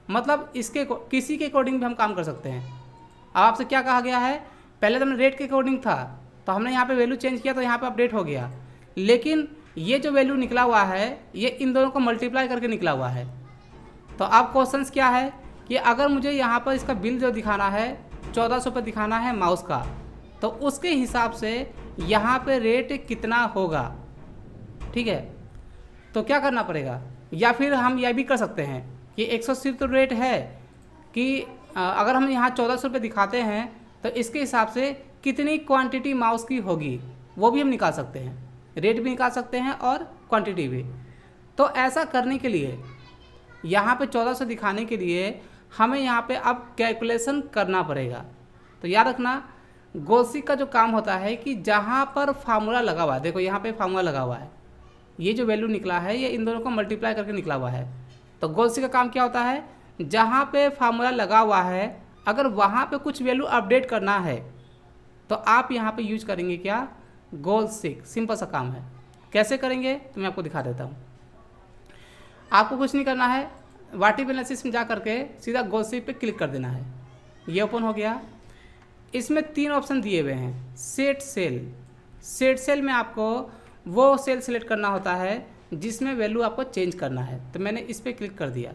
मतलब इसके किसी के अकॉर्डिंग भी हम काम कर सकते हैं। अब आपसे क्या कहा गया है, पहले तो हमने रेट के अकॉर्डिंग था तो हमने यहाँ पे वैल्यू चेंज किया तो यहाँ पे अपडेट हो गया, लेकिन ये जो वैल्यू निकला हुआ है ये इन दोनों को मल्टीप्लाई करके निकला हुआ है। तो अब क्वेश्चंस क्या है कि अगर मुझे यहाँ पर इसका बिल जो दिखाना है 1400 पर दिखाना है माउस का, तो उसके हिसाब से यहाँ पे रेट कितना होगा, ठीक है। तो क्या करना पड़ेगा, या फिर हम यह भी कर सकते हैं कि 180 तो रेट है कि अगर हम यहाँ 1400 रुपये दिखाते हैं तो इसके हिसाब से कितनी क्वांटिटी माउस की होगी वो भी हम निकाल सकते हैं, रेट भी निकाल सकते हैं और क्वांटिटी भी। तो ऐसा करने के लिए यहाँ पे 1400 दिखाने के लिए हमें यहाँ पे अब कैलकुलेशन करना पड़ेगा। तो याद रखना गोल सीक का जो काम होता है कि जहाँ पर फार्मूला लगा हुआ है, देखो यहाँ पे फार्मूला लगा हुआ है, ये जो वैल्यू निकला है ये इन दोनों को मल्टीप्लाई करके निकला हुआ है। तो गोल सीक का काम क्या होता है, जहाँ पे फार्मूला लगा हुआ है अगर वहाँ पे कुछ वैल्यू अपडेट करना है तो आप यहाँ पे यूज करेंगे क्या, गोल सीक। सिंपल सा काम है, कैसे करेंगे तो मैं आपको दिखा देता हूँ। आपको कुछ नहीं करना है, वाटी एनालिसिस में जा करके सीधा गोल सीक पे क्लिक कर देना है। ये ओपन हो गया। इसमें 3 ऑप्शन दिए हुए हैं, सेट सेल में आपको वो सेल सेलेक्ट करना होता है जिसमें वैल्यू आपको चेंज करना है। तो मैंने इस पर क्लिक कर दिया,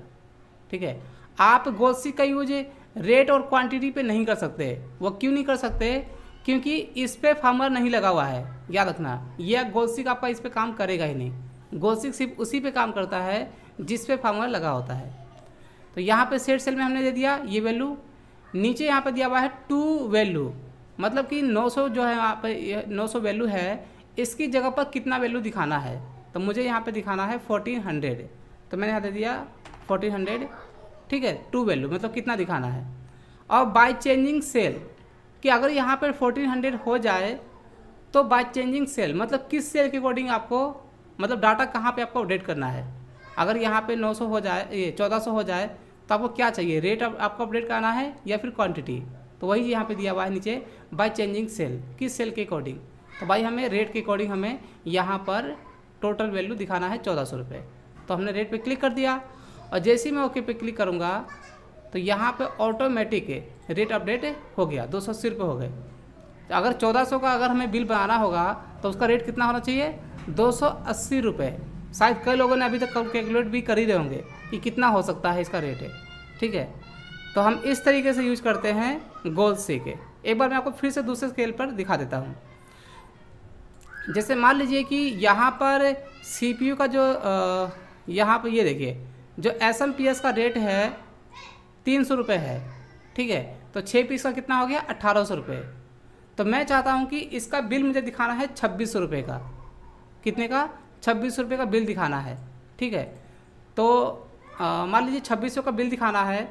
ठीक है। आप गोल सीक का यूज रेट और क्वांटिटी पे नहीं कर सकते। वो क्यों नहीं कर सकते, क्योंकि इस पे फार्मूला नहीं लगा हुआ है। याद रखना यह गोल सीक आपका इस पे काम करेगा ही नहीं। गोल सीक सिर्फ उसी पे काम करता है जिस पे फार्मूला लगा होता है। तो यहाँ पे सेट सेल में हमने दे दिया ये वैल्यू, नीचे यहाँ पे दिया हुआ है टू वैल्यू, मतलब कि 900 जो है यहाँ पे 900 वैल्यू है, इसकी जगह पर कितना वैल्यू दिखाना है। तो मुझे यहाँ पे दिखाना है 1400, तो मैंने यहाँ दे दिया 1400, ठीक है। टू वैल्यू मतलब कितना दिखाना है। और बाय चेंजिंग सेल कि अगर यहाँ पर 1400 हो जाए तो बाय चेंजिंग सेल मतलब किस सेल के अकॉर्डिंग आपको, मतलब डाटा कहाँ पे आपको अपडेट करना है। अगर यहाँ पे 900 हो जाए, ये 1400 हो जाए तो आपको क्या चाहिए, रेट आपको अपडेट करना है या फिर क्वांटिटी। तो वही यहाँ पे दिया हुआ है नीचे बाय चेंजिंग सेल, किस सेल के अकॉर्डिंग। तो भाई हमें रेट के अकॉर्डिंग हमें यहाँ पर टोटल वैल्यू दिखाना है 1400 रुपये। तो हमने रेट पे क्लिक कर दिया और जैसे ही मैं ओके पे क्लिक करूँगा तो यहाँ पे ऑटोमेटिक रेट अपडेट हो गया, 280 रुपये हो गए। तो अगर 1400 का अगर हमें बिल बनाना होगा तो उसका रेट कितना होना चाहिए, 280 रुपये। शायद कई लोगों ने अभी तक कैलकुलेट भी कर ही रहे होंगे कि कितना हो सकता है इसका रेट है, ठीक है। तो हम इस तरीके से यूज करते हैं गोल सीक। एक बार मैं आपको फिर से दूसरे स्केल पर दिखा देता हूँ। जैसे मान लीजिए कि यहाँ पर CPU का जो यहाँ पर ये देखिए जो SMPS का रेट है 300 रुपये है, ठीक है। तो 6 पीस का कितना हो गया 1800 रुपये। तो मैं चाहता हूँ कि इसका बिल मुझे दिखाना है 2600 रुपये का। कितने का, 2600 रुपये का बिल दिखाना है, ठीक है। तो मान लीजिए 2600 का बिल दिखाना है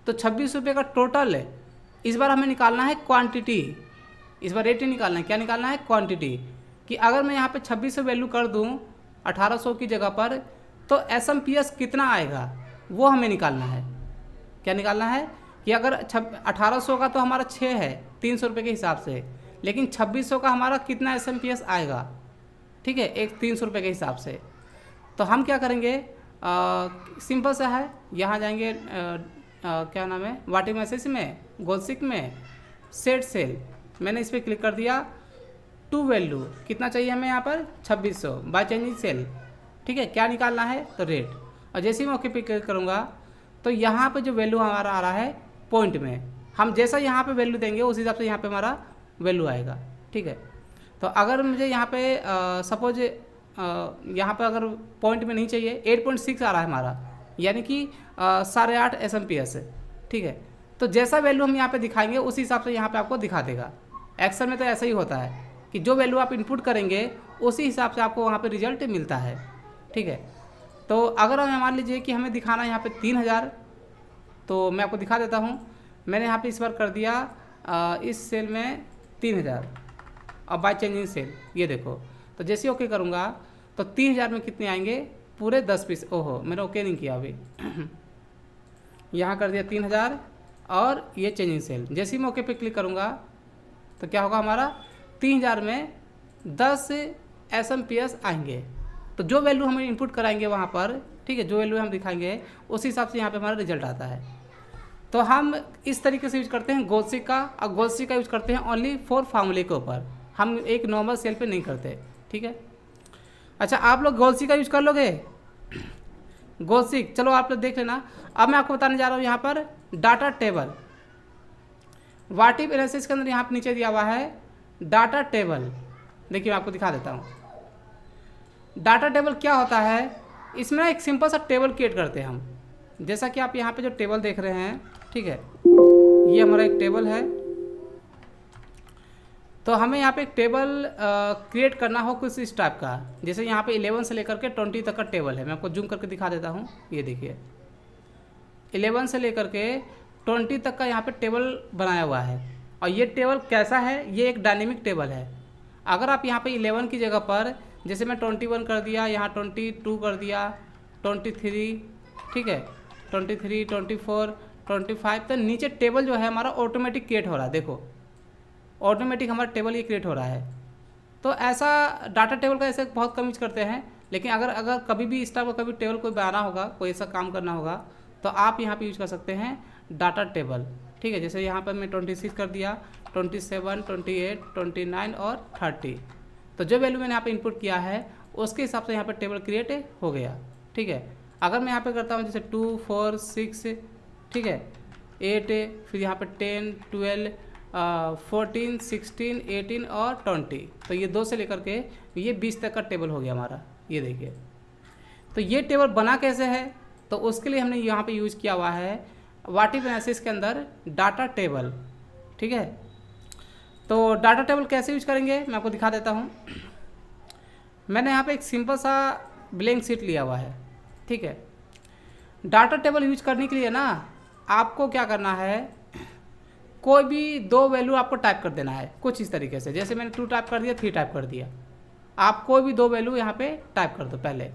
तो 2600 रुपये का टोटल है। इस बार हमें निकालना है क्वांटिटी, इस बार रेट ही निकालना है, क्या निकालना है क्वांटिटी। कि अगर मैं यहाँ पे 2600 वैल्यू कर दूँ 1800 की जगह पर तो SMPS कितना आएगा वो हमें निकालना है। क्या निकालना है कि अगर 1800 का तो हमारा 6 है 300 रुपये के हिसाब से, लेकिन 2600 का हमारा कितना SMPS आएगा, ठीक है, एक 300 रुपये के हिसाब से। तो हम क्या करेंगे, सिंपल सा है, यहाँ जाएंगे क्या नाम है, वाटी मैसेज में, गोल्सिक में, सेट सेल, मैंने इस पर क्लिक कर दिया। टू वैल्यू कितना चाहिए हमें यहाँ पर 2600 बाय चेंजिंग सेल, ठीक है, क्या निकालना है तो रेट। और जैसे ही मैं ओके पे क्लिक करूँगा तो यहाँ पे जो वैल्यू हमारा आ रहा है पॉइंट में, हम जैसा यहाँ पे वैल्यू देंगे उस हिसाब से यहाँ पे हमारा वैल्यू आएगा, ठीक है। तो अगर मुझे यहाँ पे सपोज यहाँ पे अगर पॉइंट में नहीं चाहिए, 8.6 आ रहा है हमारा, यानी कि 8.5 SMPS है, ठीक है। तो जैसा वैल्यू हम यहाँ पे दिखाएंगे उस हिसाब से यहाँ पे आपको दिखा देगा। एक्सेल में तो ऐसा ही होता है कि जो वैल्यू आप इनपुट करेंगे उसी हिसाब से आपको वहाँ पे रिजल्ट मिलता है, ठीक है। तो अगर हमें मान लीजिए कि हमें दिखाना है यहाँ पे 3000, तो मैं आपको दिखा देता हूँ। मैंने यहाँ पे इस बार कर दिया इस सेल में 3000 और बाय चेंजिंग सेल, ये देखो। तो जैसे ओके करूँगा तो 3000 में कितने आएंगे, पूरे 10 पीस। ओहो, मैंने ओके नहीं किया अभी यहाँ कर दिया 3000 और ये चेंजिंग सेल। जैसे ही मैं ओके पे क्लिक करूँगा तो क्या होगा, हमारा 3000 में 10 SMPS आएंगे। तो जो वैल्यू हम इनपुट कराएंगे वहाँ पर, ठीक है, जो वैल्यू हम दिखाएंगे उस हिसाब से यहाँ पे हमारा रिजल्ट आता है। तो हम इस तरीके से यूज करते हैं गोल्सिक का, और गोल्सिक का यूज करते हैं ओनली फॉर फार्मूले के ऊपर, हम एक नॉर्मल सेल पे नहीं करते, ठीक है। अच्छा, आप लोग गोल्सिक का यूज कर लोगे, गोल्सिक, चलो आप लोग देख लेना। अब मैं आपको बताने जा रहा हूँ यहाँ पर डाटा टेबल, वाटिव एनालिसिस के अंदर यहाँ पर नीचे दिया हुआ है डाटा टेबल। देखिए मैं आपको दिखा देता हूँ डाटा टेबल क्या होता है। इसमें ना एक सिंपल सा टेबल क्रिएट करते हैं हम, जैसा कि आप यहाँ पे जो टेबल देख रहे हैं, ठीक है, ये हमारा एक टेबल है। तो हमें यहाँ पे एक टेबल क्रिएट करना हो कुछ इस टाइप का, जैसे यहाँ पे 11 से लेकर के 20 तक का टेबल है। मैं आपको जूम करके दिखा देता हूँ, ये देखिए 11 से लेकर के 20 तक का यहाँ पे टेबल बनाया हुआ है। और ये टेबल कैसा है, ये एक डायनेमिक टेबल है। अगर आप यहाँ पे 11 की जगह पर, जैसे मैं 21 कर दिया, यहाँ 22 कर दिया, 23, ठीक है, 23, 24, 25, तो नीचे टेबल जो है हमारा ऑटोमेटिक क्रिएट हो रहा है। देखो ऑटोमेटिक हमारा टेबल ये क्रिएट हो रहा है। तो ऐसा डाटा टेबल का ऐसे बहुत कम यूज करते हैं, लेकिन अगर कभी भी इस टाइप का कभी टेबल कोई बनाना होगा, कोई ऐसा काम करना होगा, तो आप यहाँ पे यूज कर सकते हैं डाटा टेबल, ठीक है। जैसे यहाँ पर मैं 26 कर दिया, 27, 28, 29 और 30। तो जो वैल्यू मैंने यहाँ पे इनपुट किया है उसके हिसाब से यहाँ पे टेबल क्रिएट हो गया, ठीक है। अगर मैं यहाँ पे करता हूँ जैसे 2, 4, 6, ठीक है, 8, फिर यहाँ पे 10, 12, 14, 16, 18 और 20, तो ये 2 से लेकर के ये 20 तक का टेबल हो गया हमारा, ये देखिए। तो ये टेबल बना कैसे है, तो उसके लिए हमने यहाँ पे यूज़ किया हुआ है वाटिव एनालिसिस के अंदर डाटा टेबल, ठीक है। तो डाटा टेबल कैसे यूज करेंगे मैं आपको दिखा देता हूँ। मैंने यहाँ पे एक सिंपल सा ब्लैंक शीट लिया हुआ है, ठीक है। डाटा टेबल यूज करने के लिए ना आपको क्या करना है, कोई भी 2 वैल्यू आपको टाइप कर देना है कुछ इस तरीके से। जैसे मैंने 2 टाइप कर दिया, 3 टाइप कर दिया, आप कोई भी 2 वैल्यू यहाँ पे टाइप कर दो पहले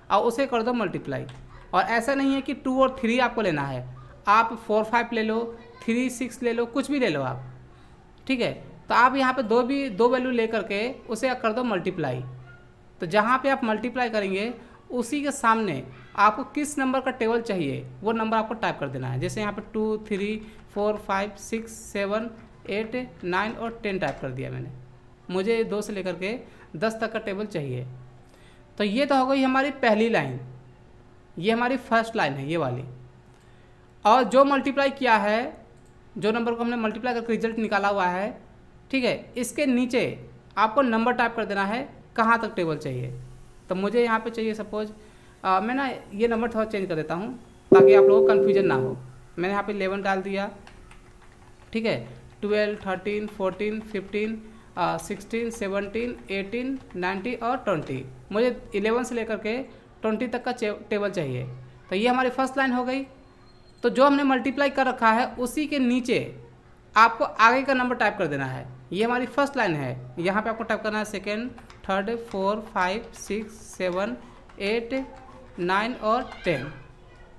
और उसे कर दो मल्टीप्लाई। और ऐसा नहीं है कि 2 और 3 आपको लेना है, आप 4, 5 ले लो, 3, 6 ले लो, कुछ भी ले लो आप, ठीक है। तो आप यहाँ पे 2 वैल्यू लेकर के उसे कर दो मल्टीप्लाई। तो जहाँ पे आप मल्टीप्लाई करेंगे उसी के सामने आपको किस नंबर का टेबल चाहिए वो नंबर आपको टाइप कर देना है। जैसे यहाँ पे 2, 3, 4, 5, 6, 7, 8, 9 और 10 टाइप कर दिया मैंने। मुझे 2 से लेकर के 10 तक का टेबल चाहिए। तो ये तो हो गई हमारी पहली लाइन, ये हमारी फर्स्ट लाइन है ये वाली। और जो मल्टीप्लाई किया है, जो नंबर को हमने मल्टीप्लाई करके रिजल्ट निकाला हुआ है, ठीक है, इसके नीचे आपको नंबर टाइप कर देना है कहाँ तक टेबल चाहिए। तो मुझे यहाँ पे चाहिए सपोज मैं ना ये नंबर थोड़ा चेंज कर देता हूँ ताकि आप लोगों को कन्फ्यूजन ना हो। मैंने यहाँ पे 11 डाल दिया, ठीक है, 12, 13, 14, 15, 16, 17, 18, 19 और 20। मुझे 11 से लेकर के 20 तक का टेबल चाहिए। तो ये हमारी फर्स्ट लाइन हो गई। तो जो हमने मल्टीप्लाई कर रखा है उसी के नीचे आपको आगे का नंबर टाइप कर देना है। ये हमारी फर्स्ट लाइन है, यहाँ पे आपको टाइप करना है 2nd, 3rd, 4, 5, 6, 7, 8, 9 और 10,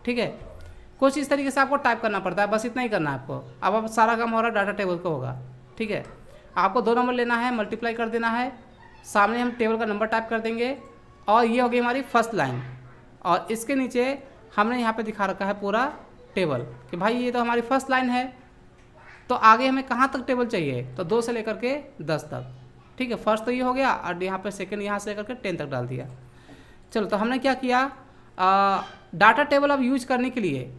ठीक है। कुछ इस तरीके से आपको टाइप करना पड़ता है, बस इतना ही करना है आपको। अब सारा काम हो रहा है डाटा टेबल का होगा, ठीक है। आपको 2 नंबर लेना है, मल्टीप्लाई कर देना है, सामने हम टेबल का नंबर टाइप कर देंगे और ये होगी हमारी फर्स्ट लाइन। और इसके नीचे हमने यहाँ पे दिखा रखा है पूरा टेबल कि भाई ये तो हमारी फर्स्ट लाइन है, तो आगे हमें कहाँ तक टेबल चाहिए, तो 2 से लेकर के 10 तक, ठीक है। फर्स्ट तो ये हो गया और यहाँ पे सेकंड यहाँ से लेकर के 10 तक डाल दिया। चलो, तो हमने क्या किया, डाटा टेबल अब यूज करने के लिए,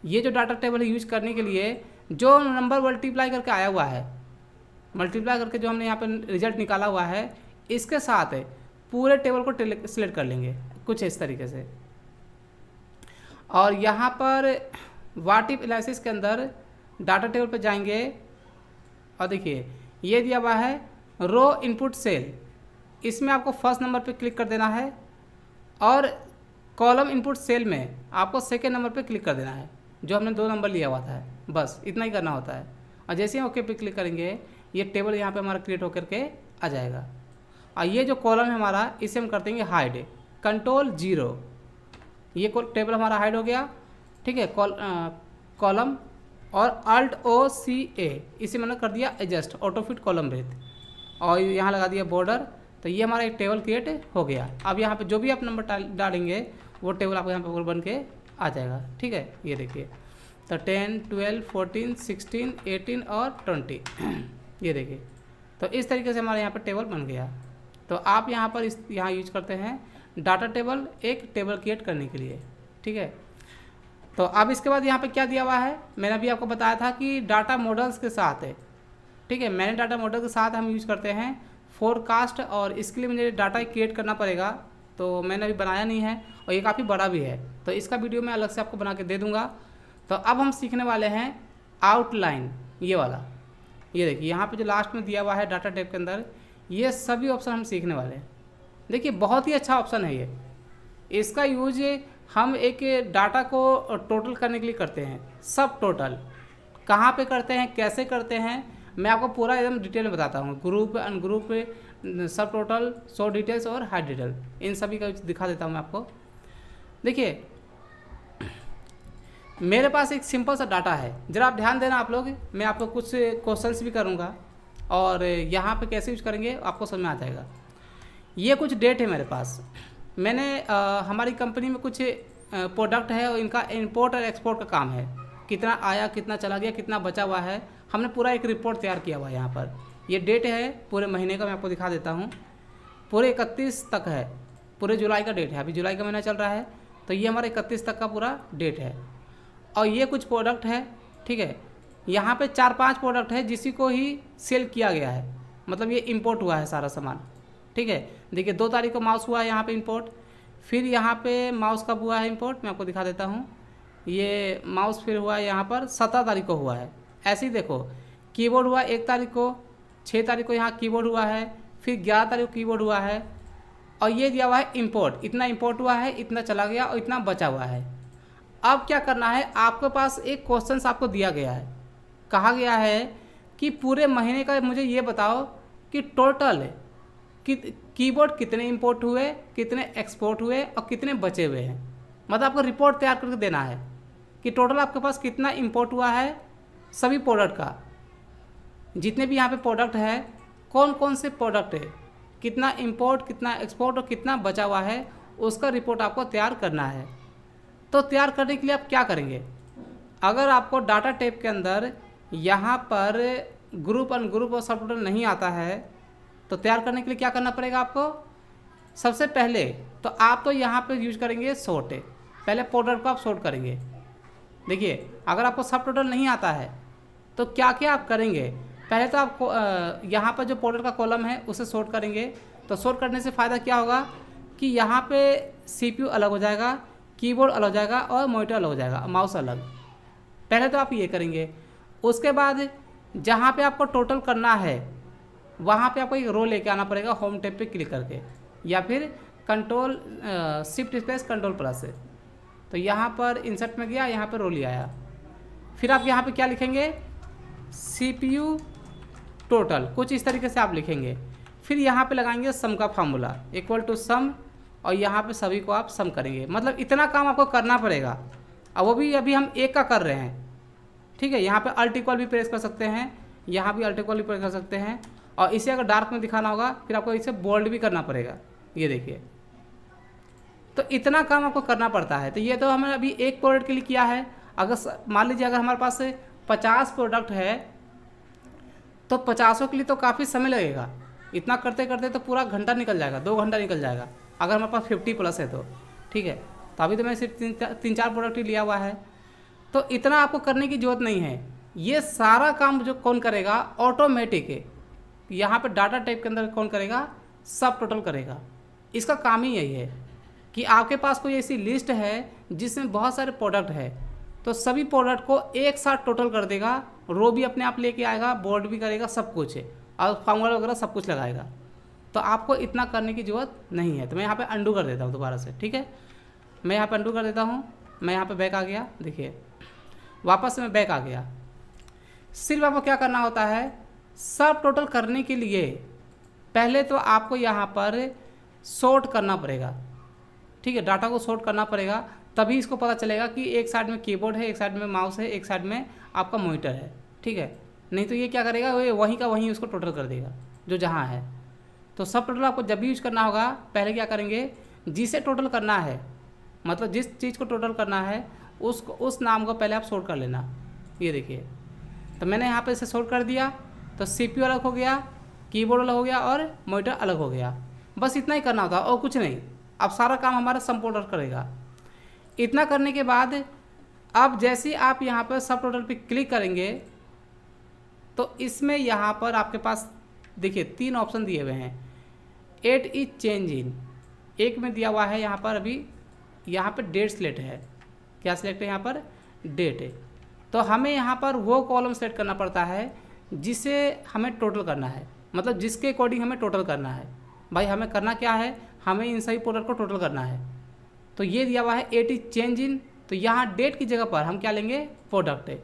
ये जो डाटा टेबल यूज करने के लिए जो नंबर मल्टीप्लाई करके आया हुआ है, मल्टीप्लाई करके जो हमने यहाँ पे रिजल्ट निकाला हुआ है, इसके साथ पूरे टेबल को सिलेक्ट कर लेंगे कुछ इस तरीके से। और यहाँ पर व्हाट इफ एनालिसिस के अंदर डाटा टेबल पे जाएंगे और देखिए ये दिया हुआ है रो इनपुट सेल, इसमें आपको फर्स्ट नंबर पे क्लिक कर देना है और कॉलम इनपुट सेल में आपको सेकेंड नंबर पे क्लिक कर देना है, जो हमने 2 नंबर लिया हुआ था, बस इतना ही करना होता है। और जैसे ही ओके पे क्लिक करेंगे ये टेबल यहाँ पे हमारा क्रिएट होकर के आ जाएगा। और ये जो कॉलम है हमारा, इसे हम कर देंगे हाइड, कंट्रोल 0, ये टेबल हमारा हाइड हो गया, ठीक है। कॉलम और अल्ट OCA इसे मैंने कर दिया adjust, auto fit column breadth, और यहाँ लगा दिया बॉर्डर, तो ये हमारा एक टेबल क्रिएट हो गया। अब यहाँ पे जो भी आप नंबर डालेंगे वो टेबल आपको यहाँ पे बन के आ जाएगा, ठीक है। ये देखिए, तो 10, 12, 14, 16, 18 और 20 ये देखिए, तो इस तरीके से हमारे यहाँ पर टेबल बन गया। तो आप यहाँ पर यहाँ यूज करते हैं डाटा टेबल एक टेबल क्रिएट करने के लिए, ठीक है। तो अब इसके बाद यहाँ पे क्या दिया हुआ है, मैंने अभी आपको बताया था कि डाटा मॉडल्स के साथ है, ठीक है। मैंने डाटा मॉडल के साथ हम यूज करते हैं फोरकास्ट, और इसके लिए मुझे डाटा क्रिएट करना पड़ेगा, तो मैंने अभी बनाया नहीं है और ये काफ़ी बड़ा भी है, तो इसका वीडियो मैं अलग से आपको बना के दे दूँगा। तो अब हम सीखने वाले हैं आउटलाइन, ये वाला, ये देखिए यहाँ पे जो लास्ट में दिया हुआ है डाटा टाइप के अंदर, ये सभी ऑप्शन हम सीखने वाले हैं। देखिए बहुत ही अच्छा ऑप्शन है ये, इसका यूज हम एक डाटा को टोटल करने के लिए करते हैं। सब टोटल कहाँ पे करते हैं, कैसे करते हैं, मैं आपको पूरा एकदम डिटेल में बताता हूँ। ग्रुप, अनग्रुप, सब टोटल, शो डिटेल्स और हाइड डिटेल, इन सभी का दिखा देता हूँ मैं आपको। देखिए मेरे पास एक सिंपल सा डाटा है, ज़रा आप ध्यान देना आप लोग, मैं आपको कुछ क्वेश्चंस भी करूँगा और यहाँ पे कैसे यूज करेंगे आपको समझ में आ जाएगा। ये कुछ डेट है मेरे पास, मैंने हमारी कंपनी में कुछ प्रोडक्ट है और इनका इंपोर्ट और एक्सपोर्ट का काम है, कितना आया, कितना चला गया, कितना बचा हुआ है, हमने पूरा एक रिपोर्ट तैयार किया हुआ है। यहाँ पर ये डेट है पूरे महीने का, मैं आपको दिखा देता हूँ, पूरे 31 तक है, पूरे जुलाई का डेट है, अभी जुलाई का महीना चल रहा है, तो ये हमारा 31 तक का पूरा डेट है। और ये कुछ प्रोडक्ट है, ठीक है, यहाँ पे 4-5 प्रोडक्ट है जिसी को ही सेल किया गया है, मतलब ये इंपोर्ट हुआ है सारा सामान, ठीक है। देखिए 2 तारीख को माउस हुआ है यहाँ पे इंपोर्ट, फिर यहाँ पे माउस कब हुआ है इंपोर्ट, मैं आपको दिखा देता हूँ। ये माउस फिर हुआ है यहाँ पर 17 तारीख को हुआ है। ऐसे ही देखो कीबोर्ड हुआ 1 तारीख को, 6 तारीख को यहाँ कीबोर्ड हुआ है, फिर 11 तारीख को कीबोर्ड हुआ है, और ये दिया हुआ है इंपोर्ट, इतना इंपोर्ट हुआ है, इतना चला गया और इतना बचा हुआ है। अब क्या करना है, आपके पास एक क्वेश्चन आपको दिया गया है, कहा गया है कि पूरे महीने का मुझे ये बताओ कि टोटल कीबोर्ड कितने इंपोर्ट हुए, कितने एक्सपोर्ट हुए और कितने बचे हुए हैं। मतलब आपको रिपोर्ट तैयार करके देना है कि टोटल आपके पास कितना इंपोर्ट हुआ है सभी प्रोडक्ट का, जितने भी यहाँ पे प्रोडक्ट है, कौन कौन से प्रोडक्ट है, कितना इंपोर्ट, कितना एक्सपोर्ट और कितना बचा हुआ है, उसका रिपोर्ट आपको तैयार करना है। तो तैयार करने के लिए आप क्या करेंगे, अगर आपको डाटा टाइप के अंदर यहाँ पर ग्रुप, अनग्रुप और सब टोटल नहीं आता है, तो तैयार करने के लिए क्या करना पड़ेगा आपको, सबसे पहले तो आप तो यहाँ पे यूज करेंगे सॉर्ट, पहले प्रोडक्ट को आप सॉर्ट करेंगे। देखिए अगर आपको सब टोटल नहीं आता है तो क्या क्या आप करेंगे, पहले तो आपको यहाँ पर जो प्रोडक्ट का कॉलम है उसे सॉर्ट करेंगे। तो सॉर्ट करने से फ़ायदा क्या होगा कि यहाँ पे CPU अलग हो जाएगा, कीबोर्ड अलग हो जाएगा और मॉनिटर अलग हो जाएगा, माउस अलग। पहले तो आप ये करेंगे। उसके बाद जहाँ पे आपको टोटल करना है वहाँ पे आपको एक रो लेके आना पड़ेगा, होम टैब पे क्लिक करके, या फिर control shift space control plus से। तो यहाँ पर इंसर्ट में गया, यहाँ पर रो ले आया, फिर आप यहाँ पे क्या लिखेंगे, CPU टोटल, कुछ इस तरीके से आप लिखेंगे। फिर यहाँ पे लगाएंगे सम का फार्मूला, इक्वल टू सम, और यहाँ पे सभी को आप सम करेंगे। मतलब इतना काम आपको करना पड़ेगा अब वो भी अभी हम एक का कर रहे हैं, ठीक है। यहाँ पे अल्ट इक्वल भी प्रेस कर सकते हैं, यहाँ भी अल्ट इक्वल भी प्रेस कर सकते हैं, और इसे अगर डार्क में दिखाना होगा फिर आपको इसे बोल्ड भी करना पड़ेगा, ये देखिए। तो इतना काम आपको करना पड़ता है। तो ये तो हमने अभी एक प्रोडक्ट के लिए किया है। अगर मान लीजिए अगर हमारे पास 50 प्रोडक्ट है तो 50 के लिए तो काफ़ी समय लगेगा। इतना करते करते तो पूरा घंटा निकल जाएगा, 2 घंटा निकल जाएगा अगर हमारे पास 50+ है तो, ठीक है। तो अभी तो मैं सिर्फ 3-4 प्रोडक्ट ही लिया हुआ है, तो इतना आपको करने की ज़रूरत नहीं है। ये सारा काम जो कौन करेगा, ऑटोमेटिक है। यहाँ पे डाटा टाइप के अंदर कौन करेगा, सब टोटल करेगा। इसका काम ही यही है कि आपके पास कोई ऐसी लिस्ट है जिसमें बहुत सारे प्रोडक्ट है, तो सभी प्रोडक्ट को एक साथ टोटल कर देगा, रो भी अपने आप लेके आएगा, बोर्ड भी करेगा, सब कुछ है, और फार्मूला वगैरह सब कुछ लगाएगा। तो आपको इतना करने की ज़रूरत नहीं है। तो मैं यहाँ पे अंडू कर देता हूँ दोबारा से, ठीक है। मैं यहाँ पे अंडू कर देता हूँ, मैं यहाँ पे बैक आ गया, देखिए वापस से मैं बैक आ गया। सिर्फ आपको क्या करना होता है, सब टोटल करने के लिए पहले तो आपको यहाँ पर सॉर्ट करना पड़ेगा, ठीक है। डाटा को सॉर्ट करना पड़ेगा, तभी इसको पता चलेगा कि एक साइड में कीबोर्ड है, एक साइड में माउस है, एक साइड में आपका मॉनिटर है, ठीक है। नहीं तो ये क्या करेगा, वो वहीं का वहीं उसको टोटल कर देगा जो जहाँ है। तो सब टोटल आपको जब भी यूज करना होगा, पहले क्या करेंगे, जिसे टोटल करना है, मतलब जिस चीज़ को टोटल करना है उस नाम को पहले आप सॉर्ट कर लेना। ये देखिए, तो मैंने यहाँ पर इसे सॉर्ट कर दिया, तो CPU अलग हो गया, कीबोर्ड अलग हो गया और मॉनिटर अलग हो गया। बस इतना ही करना होता और कुछ नहीं। अब सारा काम हमारा सम टोटल करेगा। इतना करने के बाद अब जैसे आप यहाँ पर सब टोटल पे क्लिक करेंगे तो इसमें यहाँ पर आपके पास देखिए 3 ऑप्शन दिए हुए हैं। एड इज चेंज इन, एक में दिया हुआ है यहाँ पर, अभी यहाँ पर डेट सिलेक्ट है। क्या सिलेक्ट है यहाँ पर, डेट है। तो हमें यहाँ पर वो कॉलम सेलेक्ट करना पड़ता है जिसे हमें टोटल करना है, मतलब जिसके अकॉर्डिंग हमें टोटल करना है। भाई हमें करना क्या है, हमें इन सभी प्रोडक्ट को टोटल करना है। तो ये दिया हुआ है एट इज चेंज इन, तो यहाँ डेट की जगह पर हम क्या लेंगे, प्रोडक्ट है।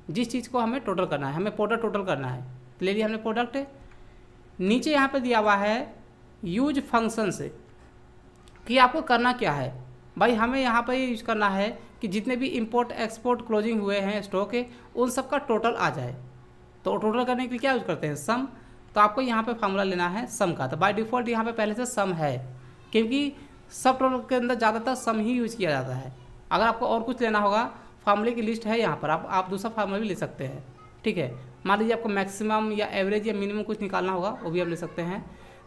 जिस चीज़ को हमें टोटल करना है, हमें प्रोडक्ट टोटल करना है, तो ले लिया हमने प्रोडक्ट है। नीचे यहाँ पे दिया हुआ है यूज फंक्शन से, कि आपको करना क्या है। भाई हमें यहाँ पर यूज करना है कि जितने भी इंपोर्ट एक्सपोर्ट क्लोजिंग हुए हैं स्टॉक के, उन सब का टोटल आ जाए। तो टोटल करने के लिए क्या यूज करते हैं, सम। तो आपको यहाँ पे फार्मूला लेना है सम का। तो बाय डिफ़ॉल्ट यहाँ पे पहले से सम है, क्योंकि सब टोटल के अंदर ज़्यादातर सम ही यूज़ किया जाता है। अगर आपको और कुछ लेना होगा, फार्मूले की लिस्ट है यहाँ पर, आप दूसरा फार्मूला भी ले सकते हैं, ठीक है। मान लीजिए आपको मैक्सिमम या एवरेज या मिनिमम कुछ निकालना होगा, वो भी आप ले सकते हैं।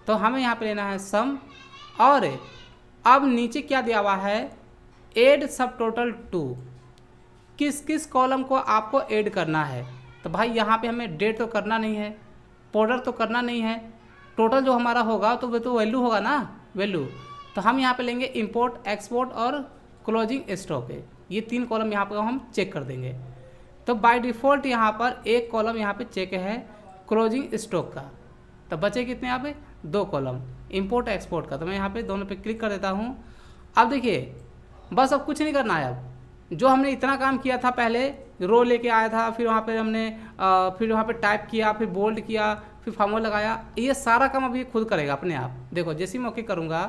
तो हमें यहाँ पर लेना है सम। और अब नीचे क्या दिया हुआ है, एड सब टोटल टू, किस किस कॉलम को आपको ऐड करना है। तो भाई यहाँ पे हमें डेट तो करना नहीं है, प्रोडक्ट तो करना नहीं है, टोटल जो हमारा होगा तो वो तो वैल्यू होगा ना, वैल्यू। तो हम यहाँ पे लेंगे इंपोर्ट एक्सपोर्ट और क्लोजिंग स्टॉक है, ये 3 कॉलम यहाँ पर हम चेक कर देंगे। तो बाय डिफ़ॉल्ट यहाँ पर एक कॉलम यहाँ पे चेक है क्लोजिंग स्टॉक का। तो बचे कितने यहाँ पे, 2 कॉलम इंपोर्ट एक्सपोर्ट का। तो मैं यहाँ पे दोनों पे क्लिक कर देता हूँ। अब देखिए बस अब कुछ नहीं करना है। अब जो हमने इतना काम किया था, पहले रो लेके आया था, फिर वहाँ पे हमने फिर वहाँ पे टाइप किया, फिर बोल्ड किया, फिर फार्मूला लगाया, ये सारा काम अभी खुद करेगा अपने आप। देखो जैसे ही मैं ओके करूँगा,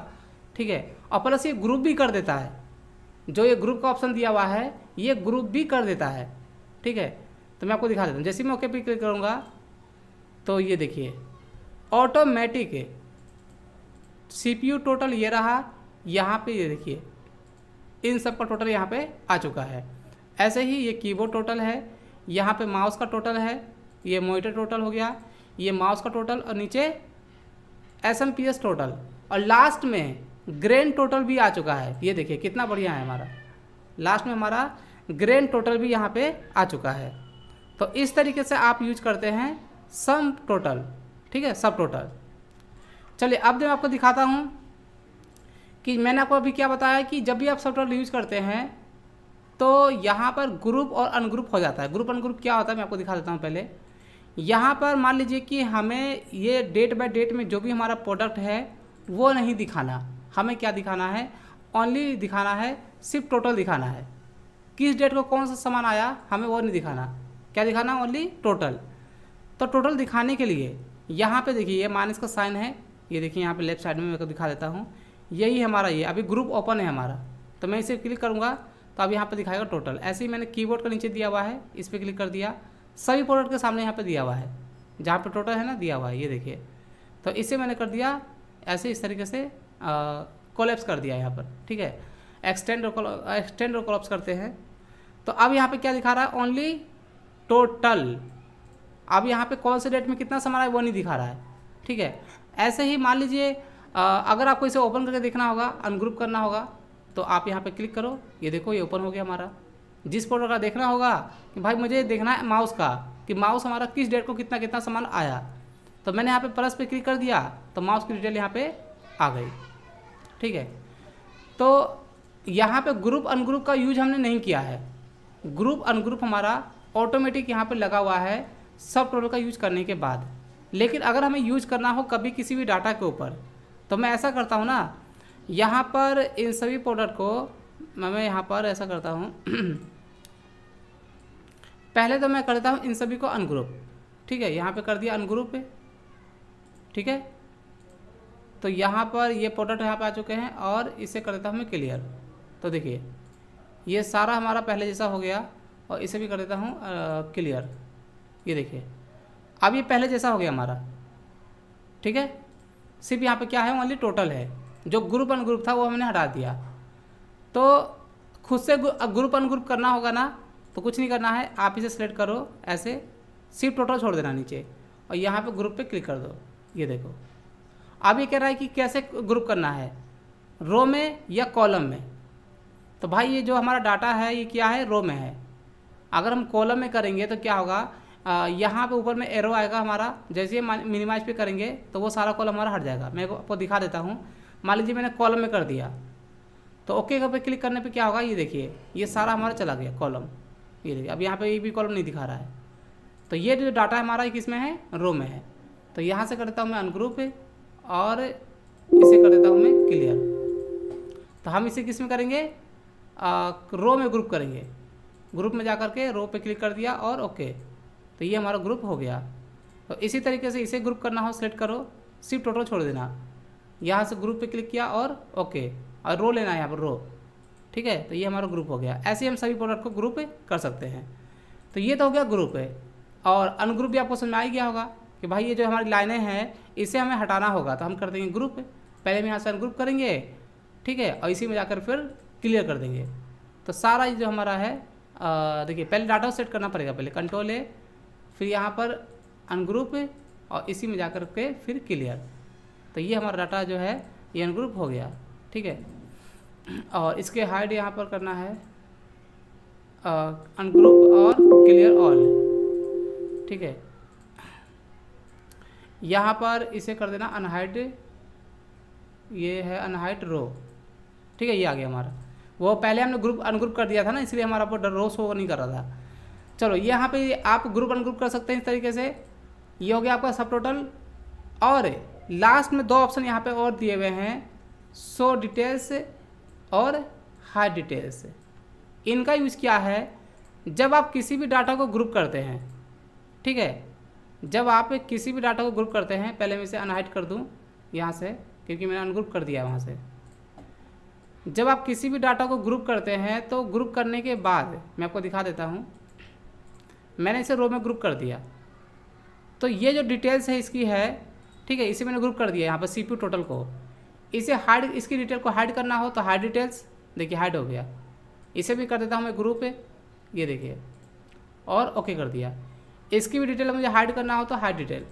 ठीक है। और प्लस ये ग्रुप भी कर देता है, जो ये ग्रुप का ऑप्शन दिया हुआ है ये ग्रुप भी कर देता है, ठीक है। तो मैं आपको दिखा देता हूँ। जैसे ही मैं ओके पे क्लिक करूँगा तो ये देखिए ऑटोमेटिक है CPU टोटल ये रहा, यहाँ पे ये देखिए इन सब का टोटल यहाँ पे आ चुका है। ऐसे ही ये कीबोर्ड टोटल है, यहाँ पे माउस का टोटल है, ये मॉनिटर टोटल हो गया, ये माउस का टोटल, और नीचे SMPS टोटल, और लास्ट में ग्रैंड टोटल भी आ चुका है। ये देखिए कितना बढ़िया है हमारा, लास्ट में हमारा ग्रैंड टोटल भी यहाँ पे आ चुका है। तो इस तरीके से आप यूज करते हैं सम टोटल, ठीक है, सब टोटल। चलिए अब मैं आपको दिखाता हूँ कि मैंने आपको अभी क्या बताया कि जब भी आप सब टोटल यूज करते हैं तो यहाँ पर ग्रुप और अनग्रुप हो जाता है। ग्रुप अनग्रुप क्या होता है मैं आपको दिखा देता हूँ। पहले यहाँ पर मान लीजिए कि हमें ये डेट बाय डेट में जो भी हमारा प्रोडक्ट है वो नहीं दिखाना, हमें क्या दिखाना है, ओनली दिखाना है, सिर्फ टोटल दिखाना है। किस डेट को कौन सा सामान आया हमें वो नहीं दिखाना, क्या दिखाना, ओनली टोटल। तो टोटल दिखाने के लिए यहाँ पे देखिए ये माइनस का साइन है, ये देखिए यहाँ पे लेफ्ट साइड में मैं दिखा देता हूँ। यही हमारा ये अभी ग्रुप ओपन है हमारा, तो मैं इसे क्लिक करूँगा तो अब यहाँ पे दिखाएगा टोटल। ऐसे ही मैंने कीबोर्ड का नीचे दिया हुआ है, इस पर क्लिक कर दिया, सभी प्रोडक्ट के सामने यहाँ पे दिया हुआ है, जहाँ पे टोटल है ना दिया हुआ है, ये देखिए। तो इसे मैंने कर दिया ऐसे, इस तरीके से कोलैप्स कर दिया यहाँ पर, ठीक है। एक्सटेंड और कोलैप्स करते हैं। तो अब यहाँ पे क्या दिखा रहा है, ओनली टोटल। अब यहाँ पे कौन से डेट में कितना सामान है वो नहीं दिखा रहा है, ठीक है। ऐसे ही मान लीजिए अगर आपको इसे ओपन करके देखना होगा, अनग्रुप करना होगा, तो आप यहाँ पे क्लिक करो, ये देखो ये ओपन हो गया हमारा। जिस प्रोडक्ट का देखना होगा कि भाई मुझे देखना है माउस का, कि माउस हमारा किस डेट को कितना कितना सामान आया, तो मैंने यहाँ पे प्लस पे क्लिक कर दिया, तो माउस की डिटेल यहाँ पे आ गई, ठीक है। तो यहाँ पे ग्रुप अनग्रुप का यूज हमने नहीं किया है। ग्रुप अनग्रुप हमारा ऑटोमेटिक यहाँ पे लगा हुआ है सब टोटल का यूज करने के बाद। लेकिन अगर हमें यूज करना हो कभी किसी भी डाटा के ऊपर, तो मैं ऐसा करता हूँ ना, यहाँ पर इन सभी प्रोडक्ट को मैं यहाँ पर ऐसा करता हूँ पहले तो मैं कर देता हूँ इन सभी को अनग्रुप, ठीक है। यहाँ पे कर दिया अनग्रुप पे, ठीक है। तो यहाँ पर ये प्रोडक्ट यहाँ पे आ चुके हैं और इसे कर देता हूँ मैं क्लियर। तो देखिए ये सारा हमारा पहले जैसा हो गया, और इसे भी कर देता हूँ क्लियर, ये देखिए अब ये पहले जैसा हो गया हमारा, ठीक है। सिर्फ यहाँ पे क्या है, ओनली टोटल है, जो ग्रुप अनग्रुप था वो हमने हटा दिया। तो खुद से ग्रुप अनग्रुप करना होगा ना, तो कुछ नहीं करना है, आप इसे सेलेक्ट करो ऐसे, सिर्फ टोटल छोड़ देना नीचे, और यहाँ पे ग्रुप पे क्लिक कर दो, ये देखो। अब ये कह रहा है कि कैसे ग्रुप करना है, रो में या कॉलम में। तो भाई ये जो हमारा डाटा है ये क्या है, रो में है। अगर हम कॉलम में करेंगे तो क्या होगा, यहाँ पे ऊपर में एरो आएगा हमारा, जैसे ही मिनिमाइज पे करेंगे तो वो सारा कॉलम हमारा हट जाएगा। मैं आपको दिखा देता हूँ। मान लीजिए मैंने कॉलम में कर दिया, तो ओके पे क्लिक करने पे क्या होगा, ये देखिए ये सारा हमारा चला गया कॉलम, ये देखिए। अब यहाँ पे ये भी कॉलम नहीं दिखा रहा है। तो ये जो डाटा हमारा किस में है, रो में है। तो यहाँ से कर देता हूँ मैं अनग्रुप और इसे कर देता हूँ मैं क्लियर। तो हम इसे किस में करेंगे, रो में ग्रुप करेंगे। ग्रुप में जा कर के रो पे क्लिक कर दिया और ओके, तो ये हमारा ग्रुप हो गया। तो इसी तरीके से इसे ग्रुप करना हो सेलेक्ट करो, सिर्फ टोटल छोड़ देना, यहाँ से ग्रुप पे क्लिक किया और ओके, और रो लेना है यहाँ पर रो, ठीक है। तो ये हमारा ग्रुप हो गया। ऐसे हम सभी प्रोडक्ट को ग्रुप कर सकते हैं। तो ये तो हो गया ग्रुप है। और अनग्रुप भी आपको समझ में आ ही गया होगा कि भाई ये जो हमारी लाइनें हैं इसे हमें हटाना होगा, तो हम कर देंगे ग्रुप। पहले हम यहाँ से अनग्रुप करेंगे, ठीक है, और इसी में जाकर फिर क्लियर कर देंगे। तो सारा ये जो हमारा है, देखिए पहले डाटा सेट करना पड़ेगा, पहले कंट्रोल है, फिर यहाँ पर अनग्रुप और इसी में जाकर के फिर क्लियर। तो ये हमारा डाटा जो है ये अनग्रुप हो गया, ठीक है। और इसके हाइड यहाँ पर करना है अनग्रुप और क्लियर ऑल, ठीक है। यहाँ पर इसे कर देना अनहाइड, ये है अनहाइड रो, ठीक है। ये आ गया हमारा, वो पहले हमने ग्रुप अनग्रुप कर दिया था ना, इसलिए हमारा पर रो शो नहीं कर रहा था। चलो यहाँ पे आप ग्रुप अनग्रुप कर सकते हैं इस तरीके से। ये हो गया आपका सब टोटल। और लास्ट में दो ऑप्शन यहाँ पे और दिए हुए हैं, शो डिटेल्स और हाइड डिटेल्स। इनका यूज़ क्या है, जब आप किसी भी डाटा को ग्रुप करते हैं, ठीक है, जब आप किसी भी डाटा को ग्रुप करते हैं, पहले मैं इसे अनहाइड कर दूँ यहाँ से, क्योंकि मैंने अनग्रुप कर दिया वहाँ से। जब आप किसी भी डाटा को ग्रुप करते हैं तो ग्रुप करने के बाद मैं आपको दिखा देता हूँ, मैंने इसे रो में ग्रुप कर दिया। तो ये जो डिटेल्स है इसकी है, ठीक है, इसे मैंने ग्रुप कर दिया यहाँ पर CPU टोटल को। इसे हाइड, इसकी डिटेल को हाइड करना हो तो हाइड डिटेल्स, देखिए हाइड हो गया। इसे भी कर देता हूँ मैं ग्रुप पे, ये देखिए, और ओके कर दिया। इसकी भी डिटेल मुझे हाइड करना हो तो हाइड डिटेल।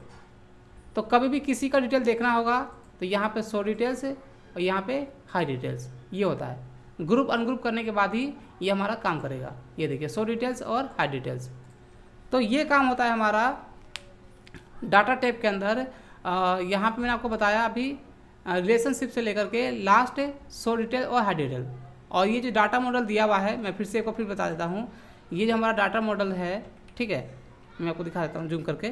तो कभी भी किसी का डिटेल देखना होगा तो यहाँ पे शो डिटेल्स और यहाँ पे हाइड डिटेल्स, ये होता है। ग्रुप अनग्रुप करने के बाद ही ये हमारा काम करेगा। ये देखिए शो डिटेल्स और हाइड डिटेल्स। तो ये काम होता है हमारा डाटा टाइप के अंदर। यहाँ पे मैंने आपको बताया अभी रिलेशनशिप से लेकर के लास्ट शो डिटेल और हाइड डिटेल। और ये जो डाटा मॉडल दिया हुआ है, मैं फिर से आपको फिर बता देता हूँ, ये जो हमारा डाटा मॉडल है, ठीक है, मैं आपको दिखा देता हूँ जूम करके।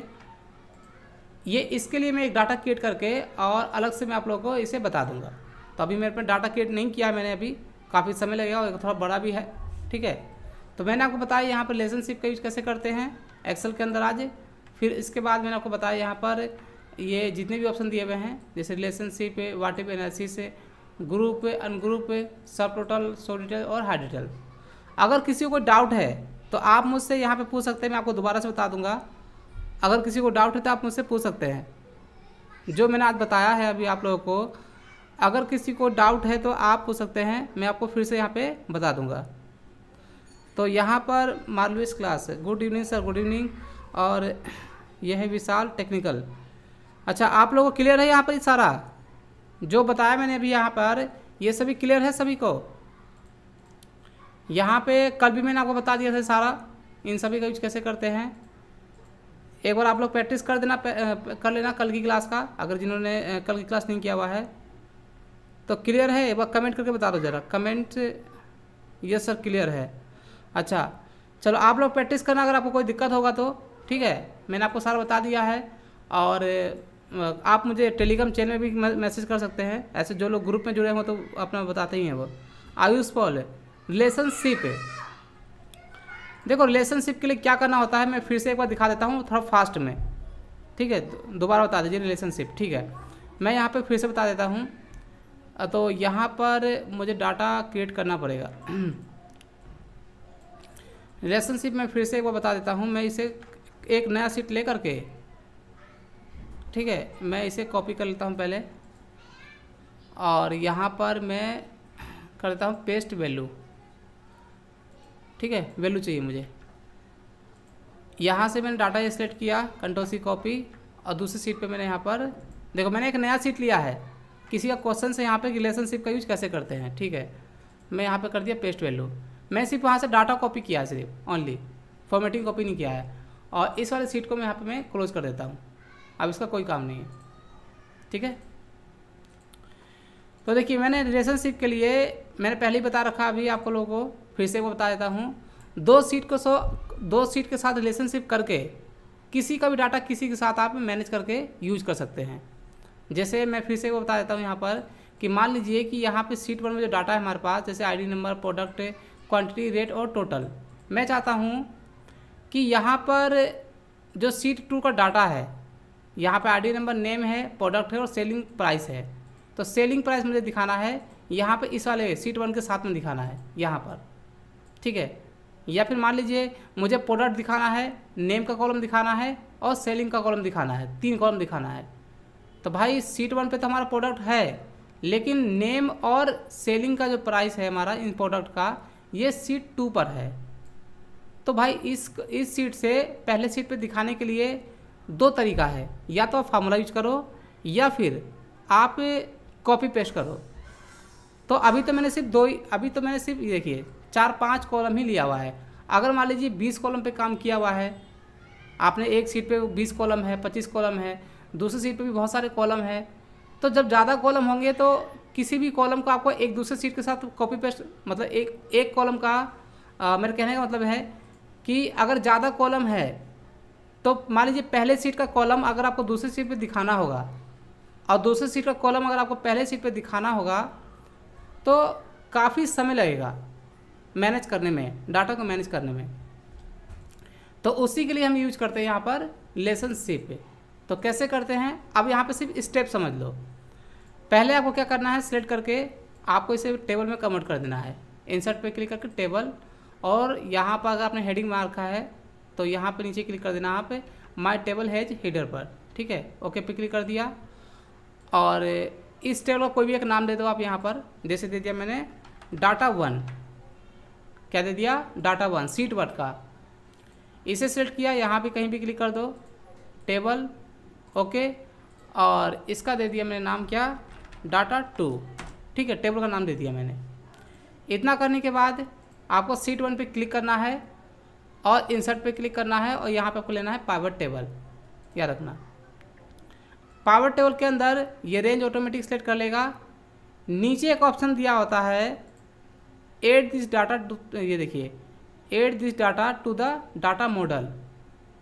ये इसके लिए मैं एक डाटा क्रिएट करके और अलग से मैं आप लोगों को इसे बता दूंगा। तो अभी मेरे पे डाटा क्रिएट नहीं किया मैंने, अभी काफ़ी समय लगेगा और थोड़ा बड़ा भी है, ठीक है। तो मैंने आपको बताया यहाँ पर रिलेशनशिप का यूज कैसे करते हैं एक्सेल के अंदर आज। फिर इसके बाद मैंने आपको बताया यहाँ पर ये जितने भी ऑप्शन दिए हुए हैं, जैसे relationship, what if analysis, group, ungroup, सब टोटल, शो डिटेल और हाइड डिटेल। अगर किसी को डाउट है तो आप मुझसे यहाँ पे पूछ सकते हैं, मैं आपको दोबारा से बता दूंगा। अगर किसी को डाउट है तो आप मुझसे पूछ सकते हैं, जो मैंने आज बताया है अभी आप लोगों को। अगर किसी को डाउट है तो आप पूछ सकते हैं, मैं आपको फिर से यहाँ पे बता दूंगा। तो यहाँ पर मालवीज class, good evening sir, good evening. और यह है विशाल टेक्निकल। अच्छा, आप लोगों को क्लियर है यहाँ पर सारा जो बताया मैंने अभी यहाँ पर, ये सभी क्लियर है सभी को? यहाँ पे कल भी मैंने आपको बता दिया था सारा, इन सभी का यूज कैसे करते हैं। एक बार आप लोग प्रैक्टिस कर देना, कर लेना कल की क्लास का, अगर जिन्होंने कल की क्लास नहीं किया हुआ है तो। क्लियर है? एक बार कमेंट करके बता दो ज़रा, कमेंट यस सर क्लियर है। अच्छा चलो, आप लोग प्रैक्टिस करना, अगर आपको कोई दिक्कत होगा तो ठीक है, मैंने आपको सारा बता दिया है। और आप मुझे टेलीग्राम चैनल में भी मैसेज कर सकते हैं, ऐसे जो लोग ग्रुप में जुड़े हों तो अपना बताते ही हैं वो। आयुष पॉल, रिलेशनशिप, देखो रिलेशनशिप के लिए क्या करना होता है मैं फिर से एक बार दिखा देता हूँ थोड़ा फास्ट में, ठीक है? दोबारा बता दीजिए रिलेशनशिप, ठीक है? मैं यहाँ पे फिर से बता देता हूँ। तो यहाँ पर मुझे डाटा क्रिएट करना पड़ेगा। रिलेशनशिप में फिर से एक बार बता देता हूँ। मैं इसे एक नया सीट ले करके, ठीक है, मैं इसे कॉपी कर लेता हूँ पहले, और यहाँ पर मैं कर देता हूँ पेस्ट वैल्यू, ठीक है? वैल्यू चाहिए मुझे। यहाँ से मैंने डाटा सेलेक्ट किया, कंट्रोल सी कॉपी, और दूसरी सीट पे मैंने यहाँ पर देखो मैंने एक नया सीट लिया है। किसी का क्वेश्चन से यहाँ पे रिलेशनशिप का यूज कैसे करते हैं, ठीक है? मैं यहाँ पे कर दिया पेस्ट वैल्यू। मैं सिर्फ वहाँ से डाटा कॉपी किया है, सिर्फ ओनली फॉर्मेटिंग कॉपी नहीं किया है। और इस वाले सीट को मैं यहाँ पे मैं क्लोज कर देता हूँ, अब इसका कोई काम नहीं है, ठीक है? तो देखिए मैंने रिलेशनशिप के लिए मैंने पहले ही बता रखा, अभी आपको लोगों को फिर से वो बता देता हूँ। दो सीट के साथ रिलेशनशिप करके किसी का भी डाटा किसी के साथ आप मैनेज करके यूज कर सकते हैं। जैसे मैं फिर से वो बता देता हूँ यहाँ पर कि मान लीजिए कि यहाँ पे सीट 1 में जो डाटा है हमारे पास, जैसे ID number, product, quantity, rate और टोटल, मैं चाहता हूँ कि यहाँ पर जो सीट 2 का डाटा है, यहाँ पे आईडी नंबर, नेम है, प्रोडक्ट है और सेलिंग प्राइस है। तो सेलिंग प्राइस मुझे दिखाना है यहाँ पे इस वाले सीट 1 के साथ में दिखाना है यहाँ पर, ठीक है? या फिर मान लीजिए मुझे प्रोडक्ट दिखाना है, नेम का कॉलम दिखाना है और सेलिंग का कॉलम दिखाना है, 3 कॉलम दिखाना है। तो भाई सीट 1 पे तो हमारा प्रोडक्ट है, लेकिन नेम और सेलिंग का जो प्राइस है हमारा इन प्रोडक्ट का, ये सीट 2 पर है। तो भाई इस सीट से पहले सीट पे दिखाने के लिए 2 तरीका है, या तो आप फार्मूला यूज करो या फिर आप कॉपी पेस्ट करो। तो अभी तो मैंने सिर्फ देखिए 4-5 कॉलम ही लिया हुआ है। अगर मान लीजिए 20 कॉलम पे काम किया हुआ है आपने, एक सीट पे 20 कॉलम है, 25 कॉलम है, दूसरी सीट पे भी बहुत सारे कॉलम है, तो जब ज़्यादा कॉलम होंगे तो किसी भी कॉलम को आपको एक दूसरे सीट के साथ कॉपी पेस्ट, मतलब एक कॉलम का मेरे कहने का मतलब है कि अगर ज़्यादा कॉलम है तो मान लीजिए पहले सीट का कॉलम अगर आपको दूसरी सीट पे दिखाना होगा और दूसरी सीट का कॉलम अगर आपको पहले सीट पे दिखाना होगा तो काफ़ी समय लगेगा मैनेज करने में, डाटा को मैनेज करने में। तो उसी के लिए हम यूज करते हैं यहाँ पर रिलेशनशिप। तो कैसे करते हैं, अब यहाँ पे सिर्फ स्टेप समझ लो। पहले आपको क्या करना है, सिलेक्ट करके आपको इसे टेबल में कन्वर्ट कर देना है। इंसर्ट पे क्लिक करके टेबल, और यहाँ पर अगर आपने हेडिंग मार रखा है तो यहाँ पे नीचे क्लिक कर देना, यहाँ पे माई टेबल हैज हेडर पर, ठीक है? ओके पे क्लिक कर दिया, और इस टेबल का कोई भी एक नाम दे दो आप यहाँ पर। जैसे दे दिया मैंने डाटा 1, क्या दे दिया, डाटा 1 सीट 1 का। इसे सेलेक्ट किया, यहाँ पे कहीं भी क्लिक कर दो, टेबल, ओके, और इसका दे दिया मैंने नाम क्या, डाटा 2, ठीक है? टेबल का नाम दे दिया मैंने। इतना करने के बाद आपको सीट 1 पे क्लिक करना है और इंसर्ट पे क्लिक करना है, और यहाँ पे आपको लेना है पाइवट टेबल। याद रखना पाइवट टेबल के अंदर ये रेंज ऑटोमेटिक सेलेक्ट कर लेगा। नीचे एक ऑप्शन दिया होता है ऐड दिस डाटा, ये देखिए add this data to the data model,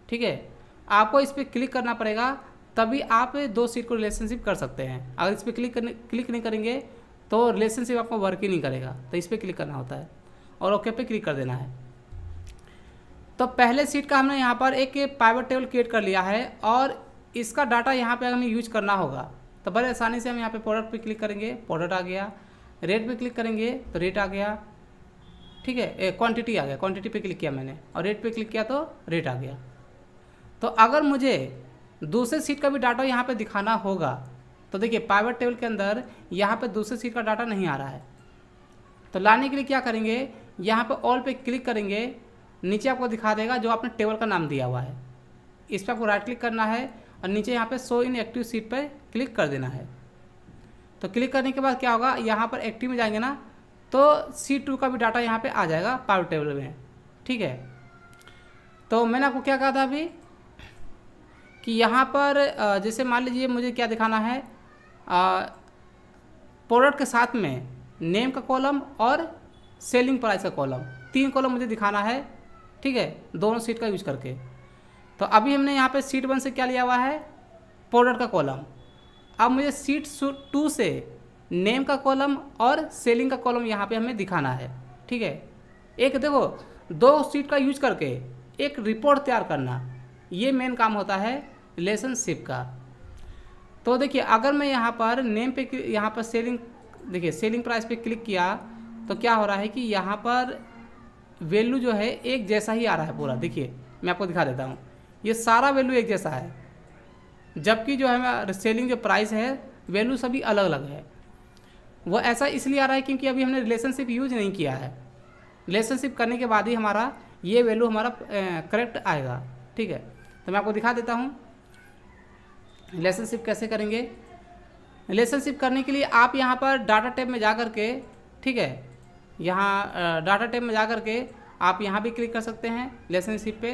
ठीक है? आपको इस पर क्लिक करना पड़ेगा, तभी आप 2 सीट को रिलेशनशिप कर सकते हैं। अगर इस पर क्लिक नहीं करेंगे तो रिलेशनशिप आपको वर्क ही नहीं करेगा। तो इस पर क्लिक करना होता है और ओके पे क्लिक कर देना है। तो पहले सीट का हमने यहाँ पर एक पाइवट टेबल क्रिएट कर लिया है, और इसका डाटा यहाँ पे हमें यूज करना होगा। तो बड़े आसानी से हम यहाँ पे प्रोडक्ट पे क्लिक करेंगे, प्रोडक्ट आ गया, रेट पे क्लिक करेंगे तो रेट आ गया, ठीक है, क्वांटिटी आ गया, क्वांटिटी पे क्लिक किया मैंने और रेट पे क्लिक किया तो रेट आ गया। तो अगर मुझे दूसरे सीट का भी डाटा यहाँ पे दिखाना होगा तो देखिए पाइवट टेबल के अंदर यहाँ पे दूसरे सीट का डाटा नहीं आ रहा है। तो लाने के लिए क्या करेंगे, यहाँ पे ऑल पे क्लिक करेंगे, नीचे आपको दिखा देगा जो आपने टेबल का नाम दिया हुआ है, इस पर आपको राइट क्लिक करना है और नीचे यहाँ पे शो इन एक्टिव सीट पर क्लिक कर देना है। तो क्लिक करने के बाद क्या होगा, यहाँ पर एक्टिव में जाएंगे ना तो C2 का भी डाटा यहाँ पे आ जाएगा पाइवट टेबल में। ठीक है, तो मैंने आपको क्या कहा था अभी कि यहाँ पर जैसे मान लीजिए मुझे क्या दिखाना है, प्रोडक्ट के साथ में नेम का कॉलम और सेलिंग प्राइस का कॉलम, 3 कॉलम मुझे दिखाना है। ठीक है, दोनों सीट का यूज करके। तो अभी हमने यहाँ पे सीट 1 से क्या लिया हुआ है, प्रोडक्ट का कॉलम। अब मुझे सीट 2 से नेम का कॉलम और सेलिंग का कॉलम यहाँ पे हमें दिखाना है। ठीक है, एक देखो 2 सीट का यूज करके एक रिपोर्ट तैयार करना, ये मेन काम होता है रिलेशनशिप का। तो देखिए अगर मैं यहाँ पर नेम पे, यहाँ पर सेलिंग, देखिए सेलिंग प्राइस पे क्लिक किया तो क्या हो रहा है कि यहाँ पर वैल्यू जो है एक जैसा ही आ रहा है पूरा। देखिए मैं आपको दिखा देता हूँ, ये सारा वैल्यू एक जैसा है, जबकि जो है सेलिंग जो प्राइस है वैल्यू सभी अलग अलग है। वो ऐसा इसलिए आ रहा है क्योंकि अभी हमने रिलेशनशिप यूज नहीं किया है। रिलेशनशिप करने के बाद ही हमारा ये वैल्यू हमारा करेक्ट आएगा। ठीक है, तो मैं आपको दिखा देता हूँ रिलेशनशिप कैसे करेंगे। रिलेशनशिप करने के लिए आप यहाँ पर डाटा टैब में जा कर के, ठीक है, यहाँ डाटा टैब में जा कर के आप यहाँ भी क्लिक कर सकते हैं रिलेशनशिप पे,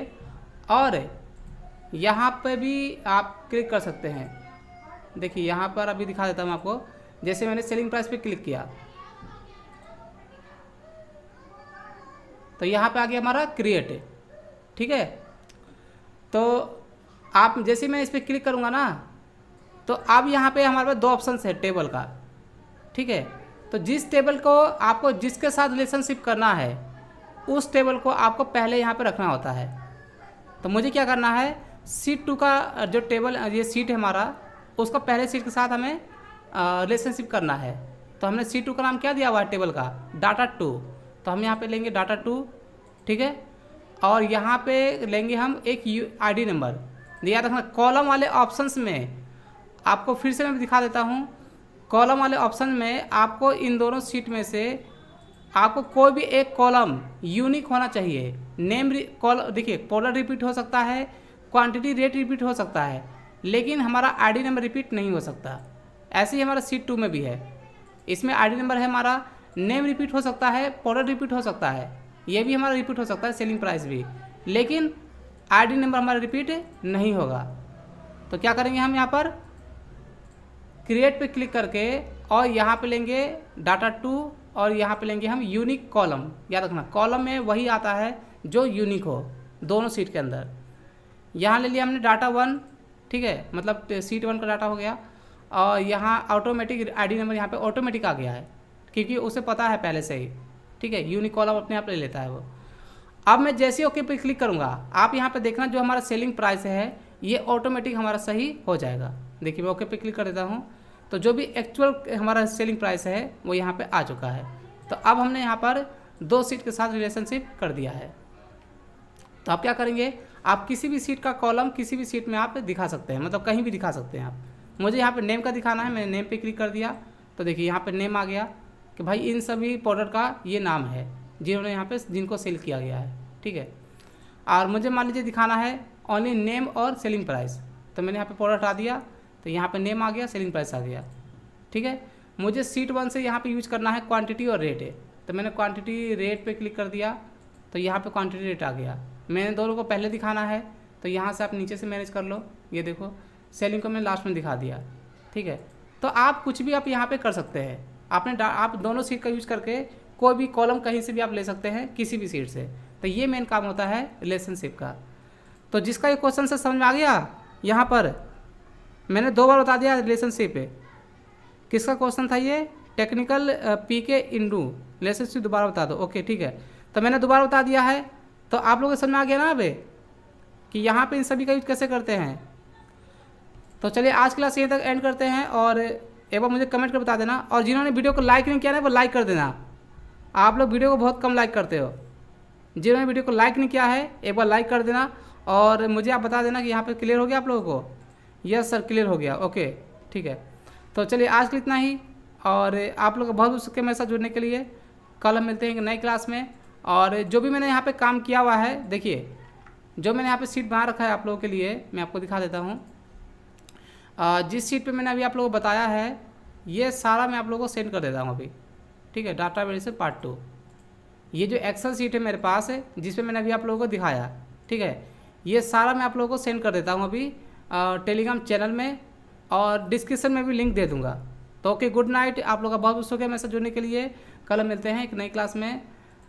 और यहाँ पे भी आप क्लिक कर सकते हैं। देखिए यहाँ पर अभी दिखा देता हूँ आपको, जैसे मैंने सेलिंग प्राइस पे क्लिक किया तो यहाँ पे आ गया हमारा क्रिएट। ठीक है, तो आप जैसे मैं इस पर क्लिक करूँगा ना तो अब यहाँ पे हमारे पास 2 ऑप्शन है टेबल का। ठीक है, तो जिस टेबल को आपको जिसके साथ रिलेशनशिप करना है उस टेबल को आपको पहले यहाँ पे रखना होता है। तो मुझे क्या करना है, सीट 2 का जो टेबल, ये सीट है हमारा, उसका पहले सीट के साथ हमें रिलेशनशिप करना है। तो हमने सीट 2 का नाम क्या दिया हुआ है टेबल का, डाटा 2। तो हम यहाँ पे लेंगे डाटा 2। ठीक है, और यहाँ पे लेंगे हम एक ID नंबर। याद रखना कॉलम वाले ऑप्शंस में आपको फिर से मैं दिखा देता हूँ, कॉलम वाले ऑप्शन में आपको इन दोनों सीट में से आपको कोई भी एक कॉलम यूनिक होना चाहिए। नेम कॉलम, देखिए प्रोडक्ट रिपीट हो सकता है, क्वांटिटी रेट रिपीट हो सकता है, लेकिन हमारा ID नंबर रिपीट नहीं हो सकता। ऐसे ही हमारा सीट 2 में भी है, इसमें ID नंबर है हमारा, नेम रिपीट हो सकता है, प्रोडक्ट रिपीट हो सकता है, ये भी हमारा रिपीट हो सकता है, सेलिंग प्राइस भी, लेकिन ID नंबर हमारा रिपीट नहीं होगा। तो क्या करेंगे हम यहाँ पर क्रिएट पे क्लिक करके और यहाँ पे लेंगे डाटा 2 और यहाँ पे लेंगे हम यूनिक कॉलम। याद रखना कॉलम में वही आता है जो यूनिक हो दोनों सीट के अंदर। यहाँ ले लिया हमने डाटा 1। ठीक है, मतलब सीट 1 का डाटा हो गया, और यहाँ ऑटोमेटिक ID नंबर यहाँ पे ऑटोमेटिक आ गया है क्योंकि उसे पता है पहले से ही। ठीक है, यूनिक कॉलम अपने आप ले लेता है वो। अब मैं जैसे ओके पे क्लिक करूँगा, आप यहाँ पे देखना जो हमारा सेलिंग प्राइस है ये ऑटोमेटिक हमारा सही हो जाएगा। देखिए मैं ओके पे क्लिक कर देता हूँ तो जो भी एक्चुअल हमारा सेलिंग प्राइस है वो यहाँ पे आ चुका है। तो अब हमने यहाँ पर 2 सीट के साथ रिलेशनशिप कर दिया है। तो आप क्या करेंगे, आप किसी भी सीट का कॉलम किसी भी सीट में आप दिखा सकते हैं, मतलब कहीं भी दिखा सकते हैं आप। मुझे यहाँ पे नेम का दिखाना है, मैंने नेम पे क्लिक कर दिया तो देखिए यहाँ पे नेम आ गया कि भाई इन सभी प्रोडक्ट का ये नाम है जिन्होंने यहाँ पे जिनको सेल किया गया है। ठीक है, और मुझे मान लीजिए दिखाना है ओनली नेम और सेलिंग प्राइस, तो मैंने यहाँ पे प्रोडक्ट आ दिया तो यहाँ पे नेम आ गया, सेलिंग प्राइस आ गया। ठीक है, मुझे सीट 1 से यहाँ पे यूज करना है क्वांटिटी और रेट है, तो मैंने क्वांटिटी रेट पे क्लिक कर दिया तो यहाँ पे क्वांटिटी रेट आ गया। मैंने दोनों को पहले दिखाना है तो यहाँ से आप नीचे से मैनेज कर लो। ये देखो सेलिंग को मैंने लास्ट में दिखा दिया। ठीक है, तो आप कुछ भी आप यहाँ पे कर सकते हैं। आप दोनों सीट का यूज करके कोई भी कॉलम कहीं से भी आप ले सकते हैं किसी भी सीट से। तो ये मेन काम होता है रिलेशनशिप का। तो जिसका ये क्वेश्चन से समझ में आ गया, यहाँ पर मैंने 2 बार बता दिया रिलेशनशिप पे। किसका क्वेश्चन था ये, टेक्निकल PK इंडू रिलेशनशिप, दोबारा बता दो। ओके ठीक है, तो मैंने दोबारा बता दिया है। तो आप लोगों को समझ में आ गया ना अब कि यहाँ पे इन सभी का यूज कैसे करते हैं। तो चलिए आज क्लास यहीं तक एंड करते हैं, और एक बार मुझे कमेंट कर बता देना, और जिन्होंने वीडियो को लाइक नहीं किया ना वो लाइक कर देना। आप लोग वीडियो को बहुत कम लाइक करते हो। जिन्होंने वीडियो को लाइक नहीं किया है एक बार लाइक कर देना और मुझे आप बता देना कि यहाँ पे क्लियर हो गया आप लोगों को। यस सर क्लियर हो गया, ओके ठीक है। तो चलिए आज के लिए इतना ही, और आप लोग का बहुत बहुत शुक्रिया मेरे साथ जुड़ने के लिए। कल हम मिलते हैं एक नई क्लास में। और जो भी मैंने यहाँ पे काम किया हुआ है, देखिए जो मैंने यहाँ पे सीट बना रखा है आप लोगों के लिए, मैं आपको दिखा देता हूँ। जिस सीट पे मैंने अभी आप लोगों को बताया है ये सारा मैं आप लोगों को सेंड कर देता हूँ अभी, ठीक है। डाटा वेरिएशन पार्ट 2, ये जो एक्सेल सीट है मेरे पास है जिस पे मैंने अभी आप लोगों को दिखाया, ठीक है, ये सारा मैं आप लोगों को सेंड कर देता हूँ अभी टेलीग्राम चैनल में, और डिस्क्रिप्शन में भी लिंक दे दूँगा। तो ओके, गुड नाइट। आप लोगों का बहुत बहुत शुक्रिया मेरे साथ जुड़ने के लिए। कल मिलते हैं एक नई क्लास में।